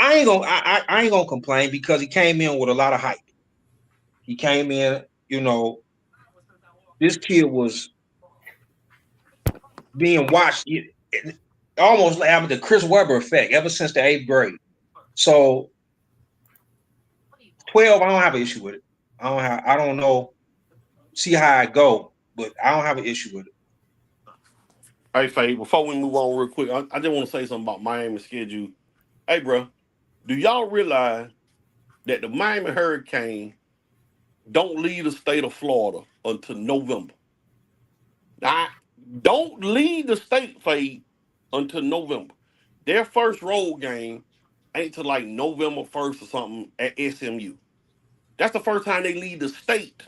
D: ain't gonna complain because he came in with a lot of hype. He came in, this kid was being watched. It almost having the Chris Webber effect ever since the 8th grade. So 12, I don't have an issue with it. I don't know. See how it go, but I don't have an issue with it.
B: Hey, Faye, before we move on real quick, I just want to say something about Miami's schedule. Hey, bro, do y'all realize that the Miami Hurricane don't leave the state of Florida until November? Now, don't leave the state, Faye, until November. Their first road game ain't till like November 1st or something at SMU. That's the first time they leave the state.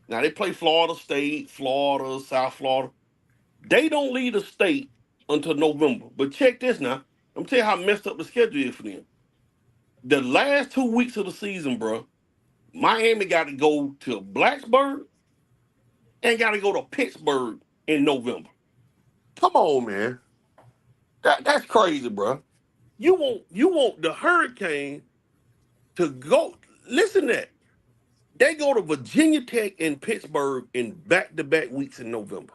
B: Now, they play Florida State, Florida, South Florida. They don't leave the state until November. But check this now. I'm tell you how messed up the schedule is for them. The last 2 weeks of the season, bro, Miami got to go to Blacksburg and got to go to Pittsburgh in November. Come on, man. That's crazy, bro. You want the Hurricane to go. Listen to that. They go to Virginia Tech and Pittsburgh in back-to-back weeks in November.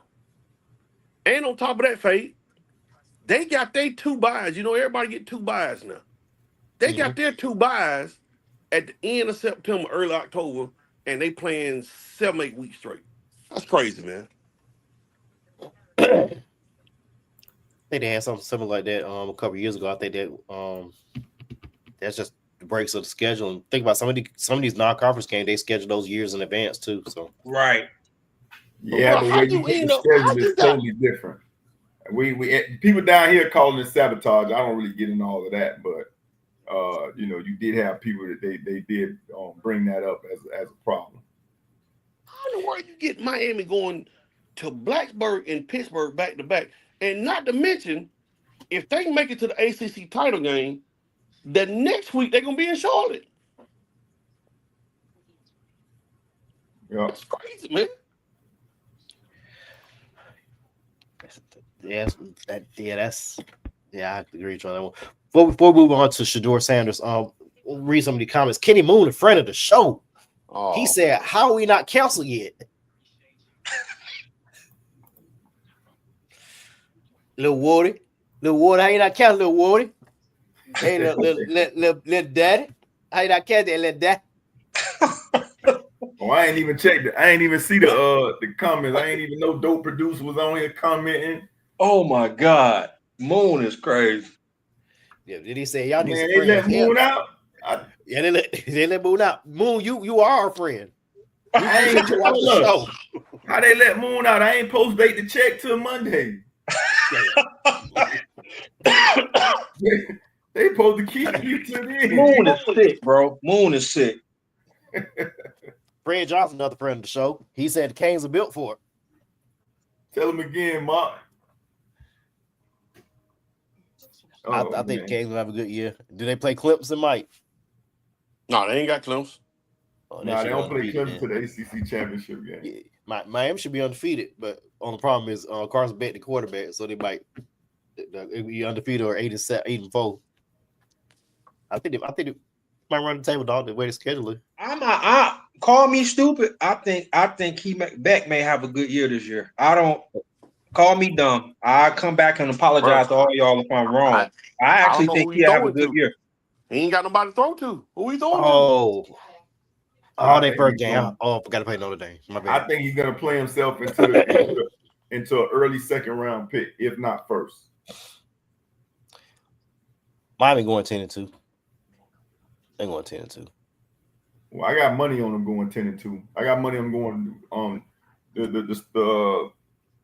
B: And on top of that, Faye, they got their 2 buys. Everybody get 2 buys now. They got their 2 buys at the end of September, early October, and they playing 7-8 weeks straight. That's crazy, man.
A: I think they had something similar like that a couple of years ago. I think that that's just the breaks of the schedule. And think about some of these non-conference games, they schedule those years in advance too. So
D: right.
C: Yeah, but where you get the schedule is totally different. We people down here calling it sabotage. I don't really get into all of that, but you did have people that they did bring that up as a problem.
B: I don't know where you get Miami going to Blacksburg and Pittsburgh back to back, and not to mention if they make it to the ACC title game, the next week they're gonna be in Charlotte.
C: Yeah,
B: that's crazy, man.
A: I agree with you on that one. Before we move on to Shedeur Sanders, we'll read some of the comments. Kenny Moon, a friend of the show, he said, "How are we not canceled yet?" Little Woody, how you not canceled, little Woody? Hey, little daddy, how you not canceled, little daddy?
C: Oh, I ain't even checked it. I ain't even see the comments. I ain't even know Dope Producer was on here commenting.
D: Oh my God, Moon is crazy.
A: Yeah, did he say y'all need some
C: they
A: friends?
C: let Moon out?
A: Yeah, they let Moon out. Moon, you are our friend.
C: I ain't to watch the show. How they let Moon out? I ain't post date the check till Monday. They supposed to keep you to the end.
D: Moon is sick, bro. Moon is sick.
A: Fred Johnson, another friend of the show, he said the Canes are built for it.
C: Tell him again, Mark.
A: I think the Canes will have a good year. Do they play Clemson, Mike?
B: No, they ain't got Clemson.
C: No, they don't play Clemson to the ACC championship game.
A: Yeah. Miami should be undefeated, but the problem is Carson bet the quarterback, so they might be undefeated or 8-4. I think they might run the table, dog. The way to schedule it.
D: Call me stupid. I think Beck may have a good year this year. I don't call me dumb. I come back and apologize to all y'all if I'm wrong. I actually think he'll have a good year.
B: He ain't got nobody to throw to. Who he throwing
A: to? They first game. I forgot to play Notre Dame. My bad.
C: I think he's gonna play himself into an early second round pick, if not first.
A: Miami going 10-2. They're going 10-2.
C: Well, I got money on them going 10-2. I got money on them going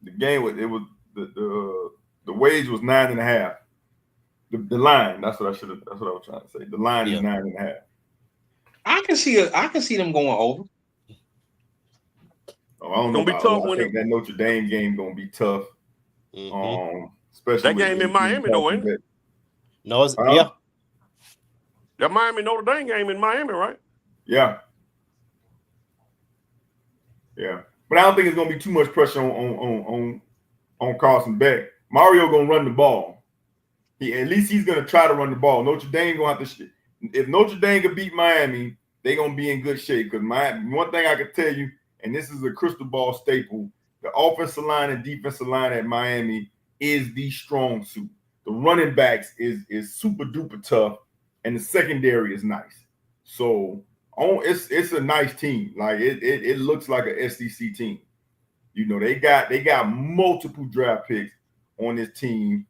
C: the game with it was the wage was 9.5. The line, that's what I was trying to say. The line is 9.5. I
D: can see them going over.
C: Oh, I don't know. I think that Notre Dame game gonna be tough. Especially
B: that game in Miami, though, ain't it?
A: No, yeah.
B: That Miami Notre Dame game in Miami, right?
C: Yeah. Yeah. but I don't think it's gonna be too much pressure on Carson Beck. Mario gonna run the ball. At least he's gonna try to run the ball. Notre Dame gonna have to. If Notre Dame can beat Miami, they're gonna be in good shape. Because one thing I can tell you, and this is a crystal ball staple, the offensive line and defensive line at Miami is the strong suit. The running backs is super duper tough, and the secondary is nice. So it's a nice team. Like it looks like an SEC team. You know, they got multiple draft picks on this team,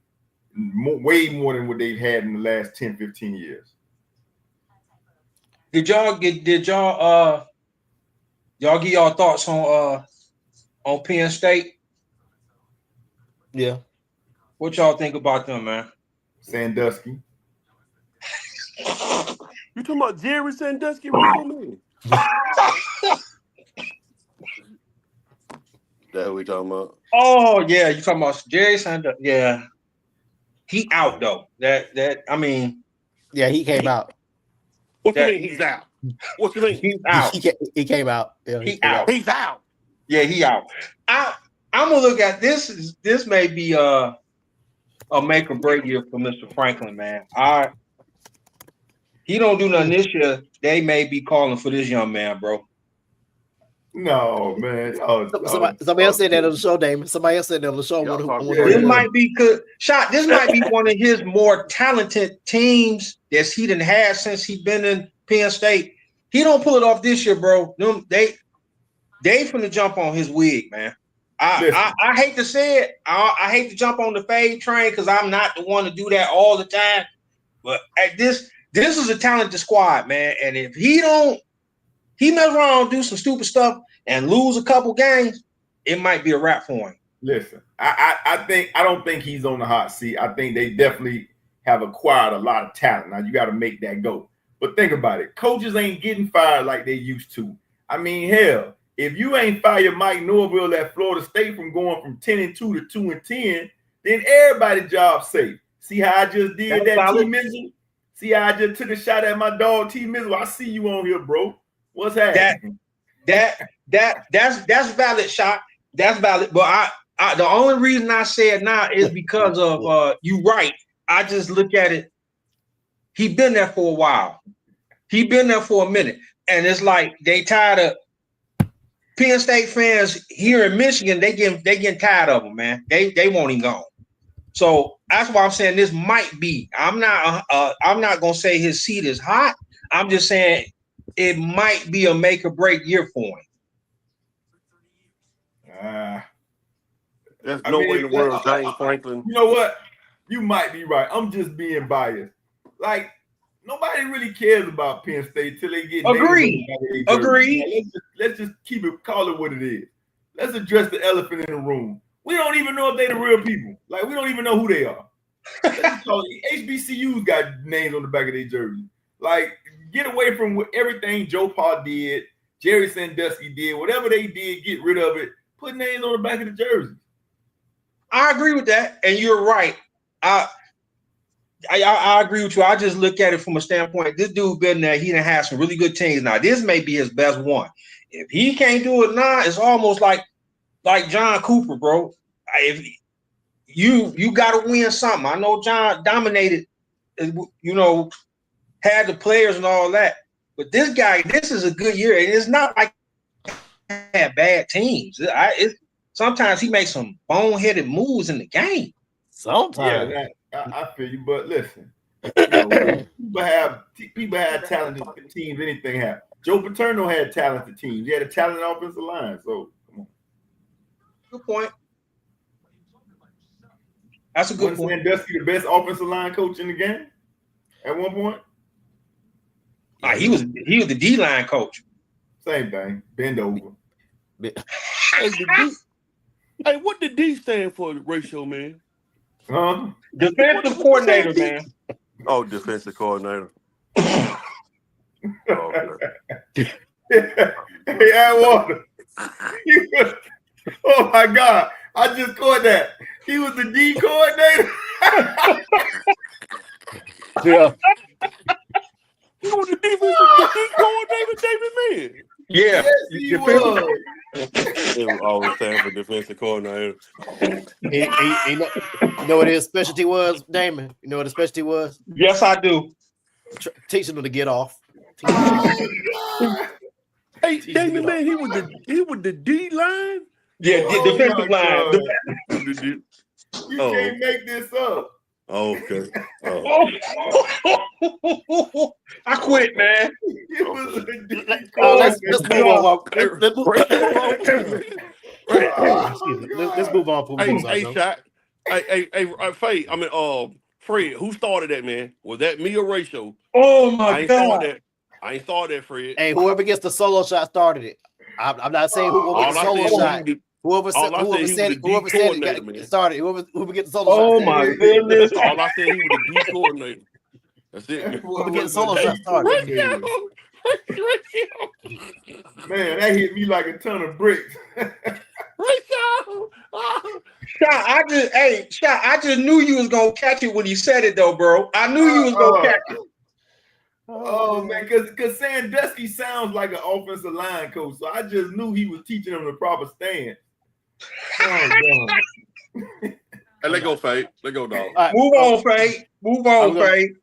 C: way more than what they've had in the last 10, 15 years.
D: Did y'all give y'all thoughts on Penn State?
A: Yeah.
D: What y'all think about them, man?
C: Sandusky.
B: You talking about Jerry Sandusky? What's your name? That's what we talking about.
D: Oh yeah, you talking about Jerry Sandusky? Yeah, he out though. That I mean,
A: yeah, he came out.
B: What you mean he's out? What you mean
D: he's out?
A: He came out. Yeah,
D: he out.
B: He's out.
D: Yeah, he out. I'm gonna look at this. This may be a make or break year for Mr. Franklin, man. He don't do nothing this year. They may be calling for this young man, bro.
C: No, man.
A: Somebody else said that on the show, Damon. Somebody else said that on the show.
D: This might be good. This might be one of his more talented teams that he done had since he been in Penn State. He don't pull it off this year, bro. They finna jump on his wig, man. I hate to say it. I hate to jump on the fade train because I'm not the one to do that all the time. But at this is a talented squad, man. And if he mess around and do some stupid stuff and lose a couple games, it might be a wrap for him.
C: Listen, I don't think he's on the hot seat. I think they definitely have acquired a lot of talent. Now you got to make that go. But think about it. Coaches ain't getting fired like they used to. I mean, hell, if you ain't fired Mike Norville at Florida State from going from 10-2 to 2-10, then everybody's job safe. See how I just did that, T. Mizzle? See how I just took a shot at my dog, T. Mizzle? I see you on here, bro. What's happening?
D: That's valid, shot. That's valid. But I the only reason I say it now is because of you right. I just look at it. He been there for a while. He been there for a minute. And it's like they tired of Penn State fans here in Michigan. They getting tired of him, man. They want him gone. So that's why I'm saying this might be. I'm not gonna say his seat is hot. I'm just saying it might be a make or break year for him.
B: There's no way in the world, James Franklin.
C: You know what? You might be right. I'm just being biased. Like nobody really cares about Penn State till they get
D: Agreed.
C: Let's just call it what it is. Let's address the elephant in the room. We don't even know if they're the real people. Like we don't even know who they are. HBCUs got names on the back of their jersey. Like get away from everything Joe Pa did, Jerry Sandusky did, whatever they did, get rid of it. Put names on the back of the jersey.
D: I agree with that, and you're right. I agree with you. I just look at it from a standpoint. This dude been there. He done had some really good teams. Now this may be his best one. If he can't do it now, it's almost like John Cooper, bro. If you got to win something. I know John dominated, had the players and all that. But this guy, this is a good year. And it's not like he had bad teams. Sometimes he makes some boneheaded moves in the game.
A: Sometimes.
C: Yeah, I feel you. But listen, people have talented teams. Anything happens. Joe Paterno had talented teams. He had a talented offensive line. So come on.
D: Good point. That's a good point.
C: Sandusky the best offensive line coach in the game at one point?
D: He was the D-line coach.
C: Same thing. Bend over.
B: Hey, what did D stand for, ratio, man?
D: Defensive coordinator, man.
B: Oh, defensive coordinator.
C: Hey, Atwater. Oh my God. I just caught that. He was the D coordinator.
A: Yeah.
B: He was the D coordinator, David Man.
D: Yeah.
C: Yes, he was.
B: always stand for defensive coordinator.
A: You know what his specialty was, Damon? You know what his specialty was?
D: Yes, I do.
A: Teaching them to get off.
B: Hey, Damon, man, he was the D line.
D: Yeah, defensive line.
C: You can't make this up.
B: Oh, okay.
D: I quit, man.
A: Let's move on. Let's move on.
B: Hey, Shot. Hey, Faye. I mean, Fred. Who started that, man? Was that me or Ratio?
D: Oh my God!
B: I ain't thought that, Fred.
A: Hey, whoever gets the solo shot started it. I'm not saying who will get the solo shot. Whoever said it started. Whoever get the solo shot.
D: Oh my goodness!
B: All I said, he was the D coordinator. That's it.
A: Whoever get the solo shot started.
C: Man, that hit me like a ton of bricks.
D: Shot, I just knew you was gonna catch it when you said it, though, bro. I knew you was gonna catch it.
C: Oh man, because Sandusky sounds like an offensive line coach, so I just knew he was teaching them the proper stance. Oh God.
B: Hey, let go, Faye. Let go, dog.
D: Right, move on, Faye. Move on, Faye.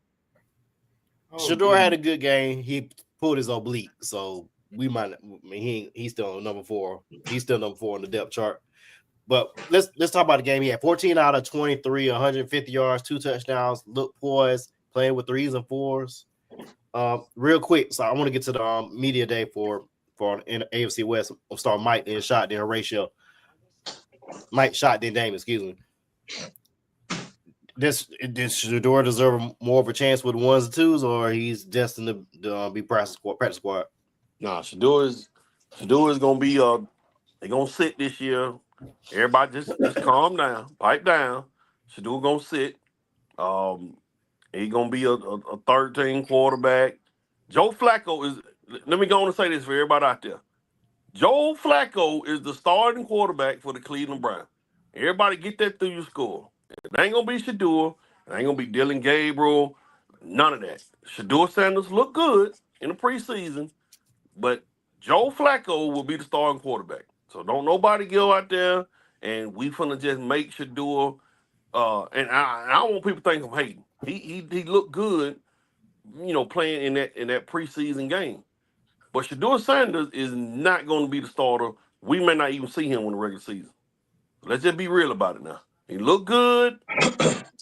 A: Shedeur had a good game. He pulled his oblique, so we might. I mean, he's still number 4. He's still number 4 on the depth chart. But let's talk about the game. He had 14 out of 23, 150 yards, 2 touchdowns. Looked poised, playing with 3s and 4s. Real quick, so I want to get to the media day for in AFC West. I'll start Mike, then Shot, then Ratio. Mike, Shot, then Damon. Excuse me. Does Shedeur deserve more of a chance with 1s and 2s, or he's destined to be practice squad?
B: Nah, Shedeur is gonna be they gonna sit this year. Everybody just calm down, pipe down. Shedeur gonna sit. He's gonna be a 13 quarterback. Joe Flacco is. Let me go on and say this for everybody out there. Joe Flacco is the starting quarterback for the Cleveland Browns. Everybody get that through your skull. It ain't gonna be Shedeur. It ain't gonna be Dylan Gabriel. None of that. Shedeur Sanders look good in the preseason, but Joe Flacco will be the starting quarterback. So don't nobody go out there and we finna just make Shedeur. And I don't want people to think I'm hating. He looked good, playing in that preseason game. But Shedeur Sanders is not going to be the starter. We may not even see him in the regular season. Let's just be real about it now. He looked good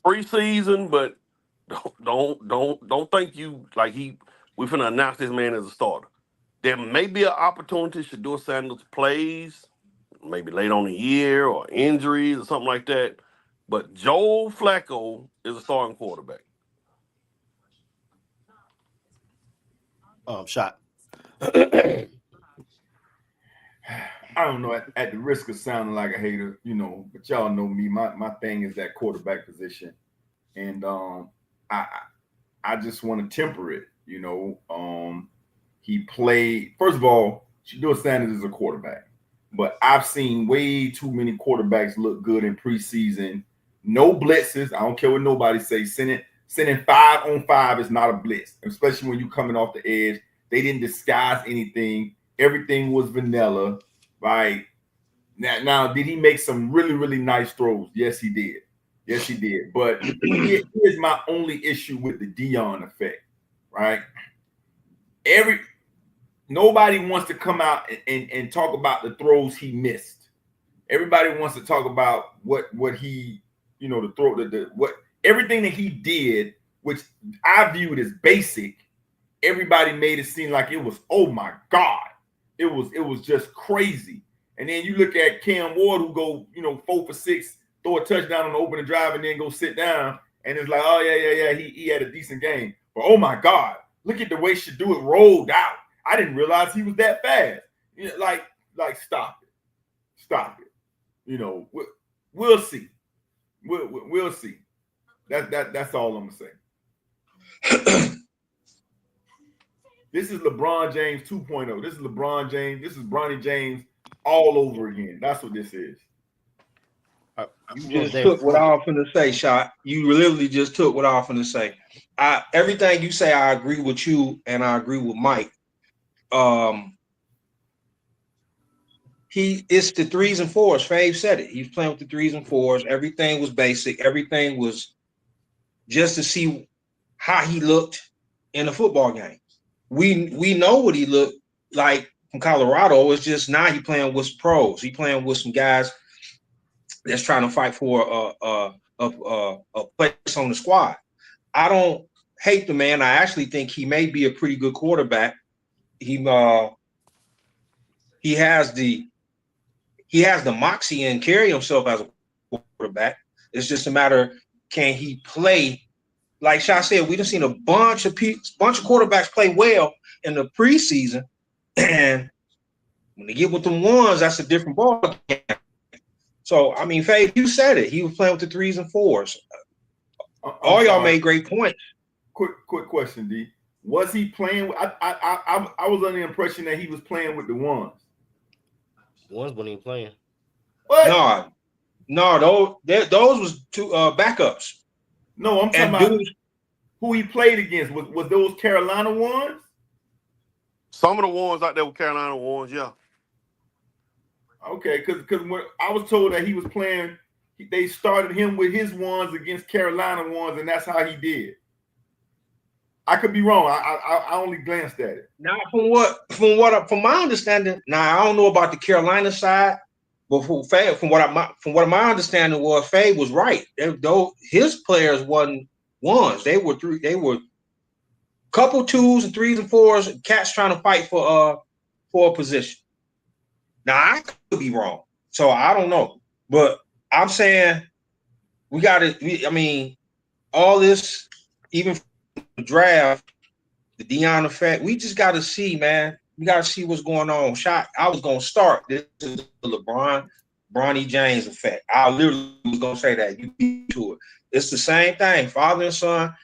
B: preseason, but don't think you like we finna announce this man as a starter. There may be an opportunity Shedeur Sanders plays, maybe late on the year or injuries or something like that. But Joe Flacco is a starting quarterback.
A: Shot.
C: I don't know. At the risk of sounding like a hater, but y'all know me. My thing is that quarterback position, and I just want to temper it. He played. First of all, Shedeur Sanders is a quarterback, but I've seen way too many quarterbacks look good in preseason. No blitzes. I don't care what nobody says. Sending 5-on-5 is not a blitz, especially when you're coming off the edge. They didn't disguise anything. Everything was vanilla, right? Now, did he make some really, really nice throws? Yes, he did. But here's my only issue with the Dion effect, right? Nobody wants to come out and talk about the throws he missed. Everybody wants to talk about what he, the throw, what everything that he did, which I viewed as basic. Everybody made it seem like it was, oh my God, it was just crazy. And then you look at Cam Ward, who go, 4 for 6, throw a touchdown on the opening drive, and then go sit down, and it's like, oh yeah, he had a decent game. But oh my God, look at the way Shedeur rolled out. I didn't realize he was that fast. Like stop it. We'll see. We'll see. That's all I'm gonna say. This is LeBron James 2.0. This is LeBron James. This is Bronny James all over again. That's what this is.
D: You just took what I was going to say, Shot. You literally just took what I was going to say. Everything you say, I agree with you, and I agree with Mike. it's the 3s and 4s. Fave said it. He's playing with the 3s and 4s. Everything was basic. Everything was just to see how he looked in the football game. We know what he looked like from Colorado. It's just now he playing with some pros. He playing with some guys that's trying to fight for a place on the squad. I don't hate the man. I actually think he may be a pretty good quarterback. He has the moxie and carry himself as a quarterback. It's just a matter, can he play? Like Sha said, we done seen a bunch of quarterbacks play well in the preseason, and when they get with them ones, that's a different ball game. So, I mean, Faye, you said it. He was playing with the 3s and 4s. All y'all made great points.
C: Quick question, D. Was he playing? I was under the impression that he was playing with the ones.
A: Ones wasn't even playing.
C: What?
D: No, those was two backups.
C: No, I'm talking about who he played against. Was those Carolina ones?
B: Some of the ones out there were Carolina ones, yeah.
C: Okay, because when I was told that he was playing, they started him with his ones against Carolina ones, and that's how he did. I could be wrong. I only glanced at it.
D: Now, from my understanding, now I don't know about the Carolina side, but from what my understanding was, Faye was right. Though his players wasn't ones, they were couple 2s and 3s and 4s. Cats trying to fight for a position. Now I could be wrong, so I don't know, but I'm saying we got to. I mean, all this, even from the draft, the Deion effect. We just got to see, man. We got to see what's going on. I was gonna start. This is the Bronny James effect. I literally was gonna say that. You beat to it. It's the same thing. Father and son.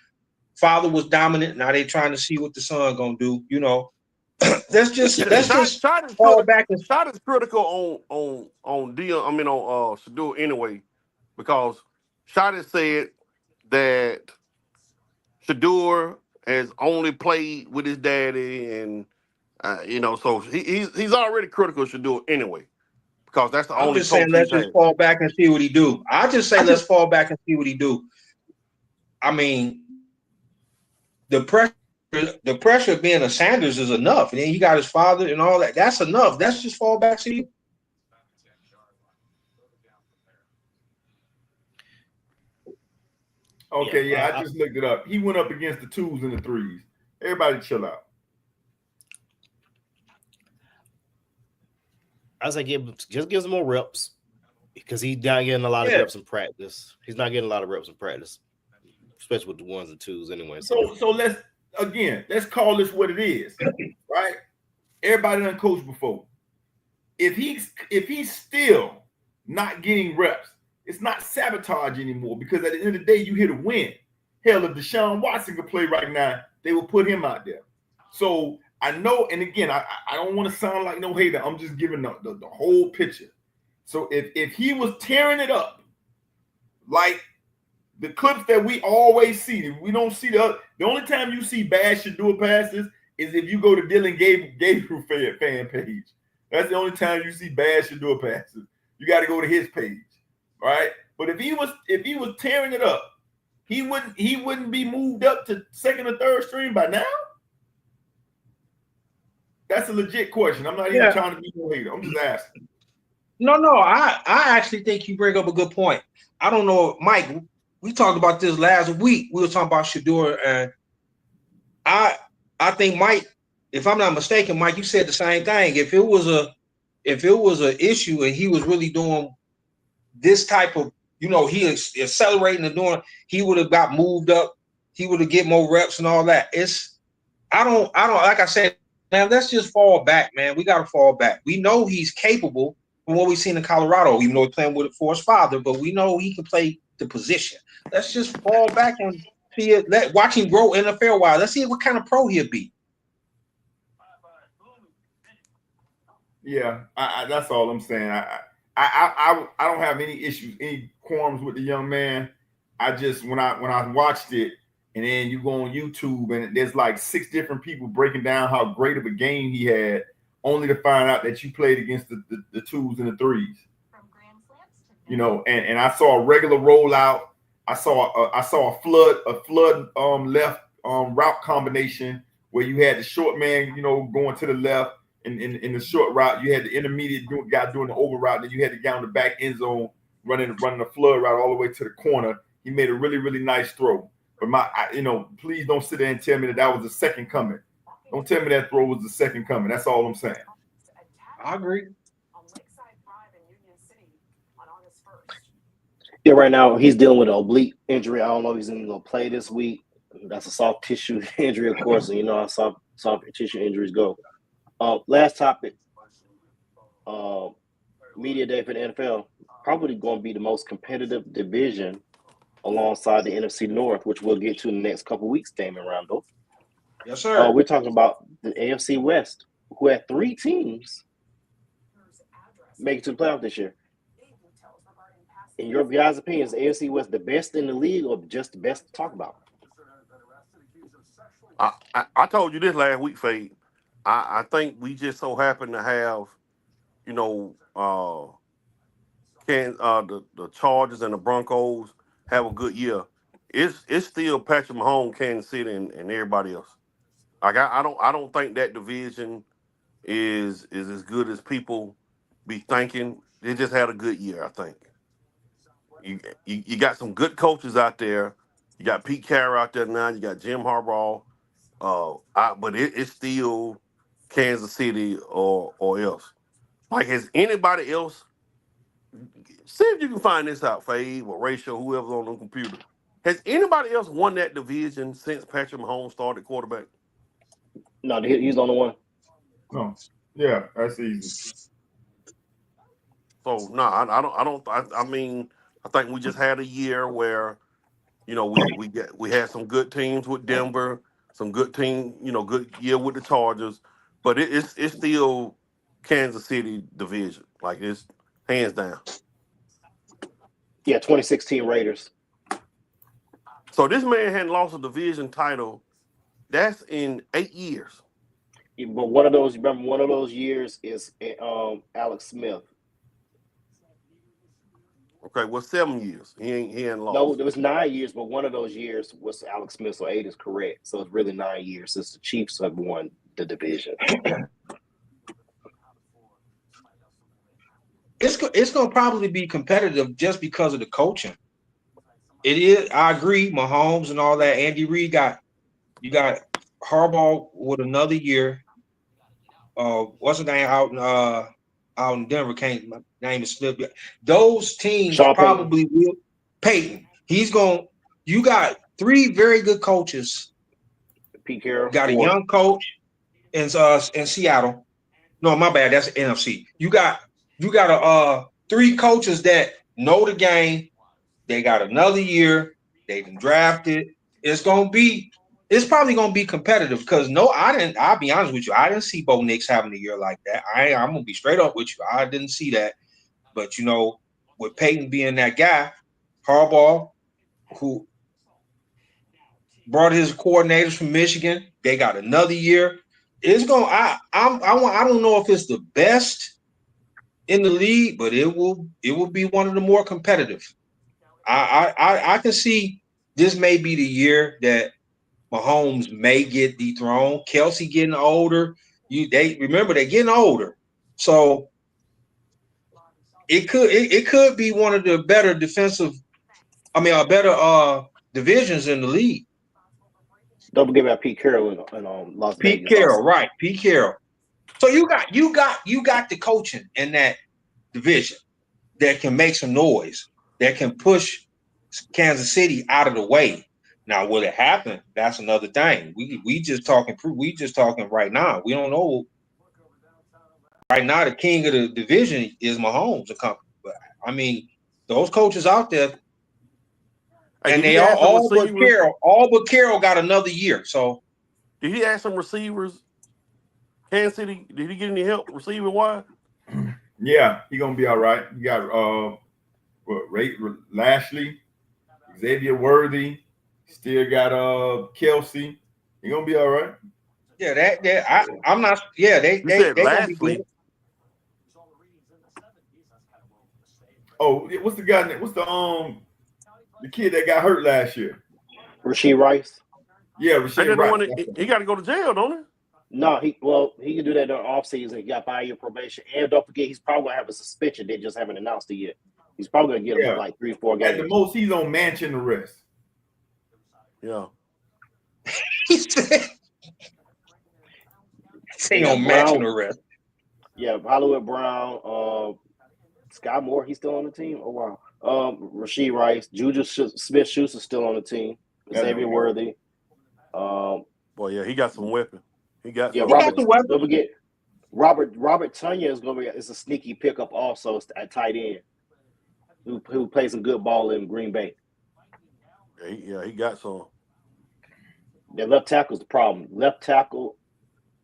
D: Father was dominant. Now they trying to see what the son gonna do. You know. Let's just fall back and
B: Shot is critical on Dion. I mean on Shedeur anyway, because Shot has said that Shedeur has only played with his daddy, and so he's already critical of Shedeur anyway, because that's the
D: I'm
B: only
D: just saying,
B: coach
D: let's
B: he's
D: just
B: had.
D: fall back and see what he do. I just say let's fall back and see what he do. I mean, the pressure of being a Sanders is enough. And then he got his father and all that. That's enough. That's just fall back, see.
C: Okay, yeah, I just looked it up. He went up against the 2s and the 3s. Everybody chill out.
A: I was like, just give him more reps, because he's not getting a lot of reps in practice. He's not getting a lot of reps in practice, especially with the 1s and 2s anyway.
C: So let's call this what it is, right? Everybody done coached before. If he's still not getting reps, it's not sabotage anymore, because at the end of the day, you here to win. Hell, if Deshaun Watson could play right now, they will put him out there. So I know, and again, I don't want to sound like no hater. I'm just giving the whole picture. So if he was tearing it up, like the clips that we always see, we don't see the only time you see bad Shedeur passes is if you go to Dylan Gabriel fan page. That's the only time you see bad Shedeur passes. You got to go to his page, right? But if he was tearing it up, he wouldn't be moved up to second or third string by now. That's a legit question. I'm not even trying to be no hater. I'm just asking.
D: No. I actually think you bring up a good point. I don't know, Mike. We talked about this last week. We were talking about Shedeur, and I think Mike, if I'm not mistaken, Mike, you said the same thing. If it was an issue and he was really doing this type of, he is accelerating and doing, he would have got moved up. He would have get more reps and all that. I don't like I said, man, let's just fall back, man. We got to fall back. We know he's capable from what we've seen in Colorado, even though he's playing with it for his father, but we know he can play the position. Let's just fall back and see it. Watch him grow NFL-wise. Let's see what kind of pro he'll be.
C: Yeah, that's all I'm saying. I don't have any issues, any qualms with the young man. I just when I watched it, and then you go on YouTube and there's like 6 different people breaking down how great of a game he had only to find out that you played against the twos and the threes. You know, and I saw a regular rollout. I saw a flood left route combination where you had the short man, you know, going to the left in the short route. You had the intermediate guy doing the over route. Then you had the guy on the back end zone running the flood route all the way to the corner. He made a really, really nice throw. But please don't sit there and tell me that was the second coming. Don't tell me that throw was the second coming. That's all I'm saying.
D: I agree.
A: Yeah, right now he's dealing with an oblique injury. I don't know if he's even going to play this week. That's a soft tissue injury, of course, and you know how soft tissue injuries go. Last topic. Media day for the NFL. Probably going to be the most competitive division alongside the NFC North, which we'll get to in the next couple of weeks, Damon Randall.
D: Yes, sir.
A: We're talking about the AFC West, who had 3 teams make it to the playoff this year. In your guys' opinion, is the AFC West the best in the league or just the best to talk about?
B: I told you this last week, Fade. I think we just so happen to have, you know, the Chargers and the Broncos have a good year. It's still Patrick Mahomes, Kansas City, and everybody else. Like I don't think that division is as good as people be thinking. They just had a good year, I think. You got some good coaches out there. You got Pete Carroll out there now. You got Jim Harbaugh. But it's still Kansas City or else. Like, has anybody else? See if you can find this out, Fade or Ratio, whoever's on the computer. Has anybody else won that division since Patrick Mahomes started quarterback?
A: No, he's on the one.
C: No, yeah, that's easy.
B: So no, I mean, I think we just had a year where, you know, we had some good teams with Denver, some good team, you know, good year with the Chargers, but it's still Kansas City division, like it's hands down.
A: Yeah, 2016 Raiders.
B: So this man hadn't lost a division title. That's in 8 years.
A: But one of those years is Alex Smith.
B: Okay, well, 7 years. He ain't lost.
A: No, there was 9 years, but one of those years was Alex Smith, so 8 is correct. So it's really 9 years since the Chiefs have won the division.
D: It's going to probably be competitive just because of the coaching. It is. I agree. Mahomes and all that. Andy Reid you got Harbaugh with another year. What's the name out in Denver? My name is slipped. Those teams
A: Sean
D: probably will. Peyton. You got 3 very good coaches.
A: Pete Carroll.
D: Got a young coach in Seattle. No, my bad. That's NFC. You got 3 coaches that know the game. They got another year. They've been drafted. It's probably gonna be competitive because I'll be honest with you. I didn't see Bo Nix having a year like that. I'm gonna be straight up with you. I didn't see that. But you know, with Peyton being that guy, Harbaugh, who brought his coordinators from Michigan, they got another year. It's going. I don't know if it's the best in the league, but it will be one of the more competitive. I can see this may be the year that Mahomes may get dethroned. Kelsey getting older. They're getting older, so it could be one of the better divisions in the league.
A: Don't forget about Pete Carroll in Las Vegas.
D: Pete Carroll, also. Right? Pete Carroll. So you got the coaching in that division that can make some noise, that can push Kansas City out of the way. Now, will it happen? That's another thing. We just talking right now. We don't know. Right now, the king of the division is Mahomes and company. But I mean, those coaches out there, and they all but Carroll got another year. So,
B: did he ask some receivers? Kansas City, did he get any help receiver wise?
C: Yeah, he gonna be all right. You got Lashley, Xavier Worthy, still got Kelsey. He gonna be all right.
D: Yeah, I'm not. Yeah, they
B: said
D: gonna be
B: lastly.
D: good.
C: Oh, what's the guy? What's the kid that got hurt last year?
A: Rasheed Rice.
C: Yeah,
B: Ain't
C: Rasheed
B: that the one
C: Rice.
B: that he got to go to jail, don't he?
A: No, he can do that during off season. He got 5-year probation, and don't forget he's probably gonna have a suspension. They just haven't announced it yet. He's probably gonna get him like 3 or 4 games.
C: At the most, he's on mansion arrest.
B: Yeah.
D: He said, "He on mansion arrest."
A: Yeah, Hollywood Brown, Sky Moore, he's still on the team. Oh wow. Rasheed Rice, Juju Smith-Schuster still on the team. Xavier Worthy.
B: Boy, yeah, he got some weapon. He got some.
A: Robert.
D: the weapon.
A: Don't forget, Robert Tonyan is a sneaky pickup also at tight end, who plays some good ball in Green Bay.
B: Yeah, he got some.
A: Their left tackle is the problem. Left tackle,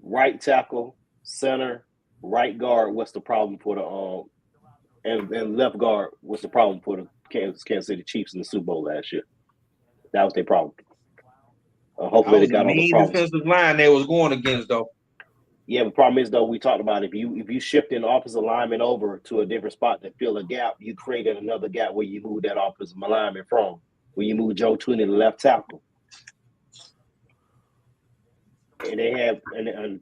A: right tackle, center, right guard. What's the problem for the and left guard? What's the problem for the Kansas City Chiefs in the Super Bowl last year? That was their problem. Hopefully they got all the problems.
D: Defensive line they was going against though.
A: Yeah, the problem is though we talked about if you shift an offensive lineman over to a different spot to fill a gap, you created another gap where you move that offensive lineman from. When you move Joe Tooney to left tackle. And they have and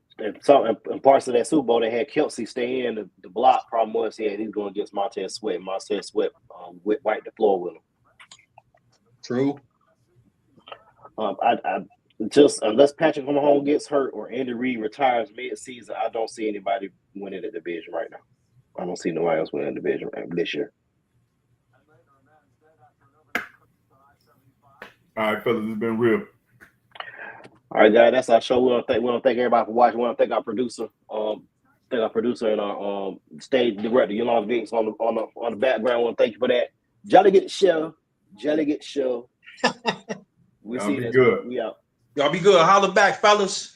A: parts of that Super Bowl they had Kelsey stay in the block. Problem was he's going against Montez Sweat. Montez Sweat wiped the floor with him.
D: True.
A: I just unless Patrick Mahomes gets hurt or Andy Reid retires mid-season, I don't see anybody winning the division right now. I don't see nobody else winning the division this year.
C: All right, fellas, it's been real.
A: All right, guys, that's our show. We want to thank everybody for watching. We want to thank our producer, and our stage director, Yolanda Vinks on the background. I want to thank you for that. Jolly get show. We see this.
C: Good.
A: We out.
D: Y'all be good. Holler back, fellas.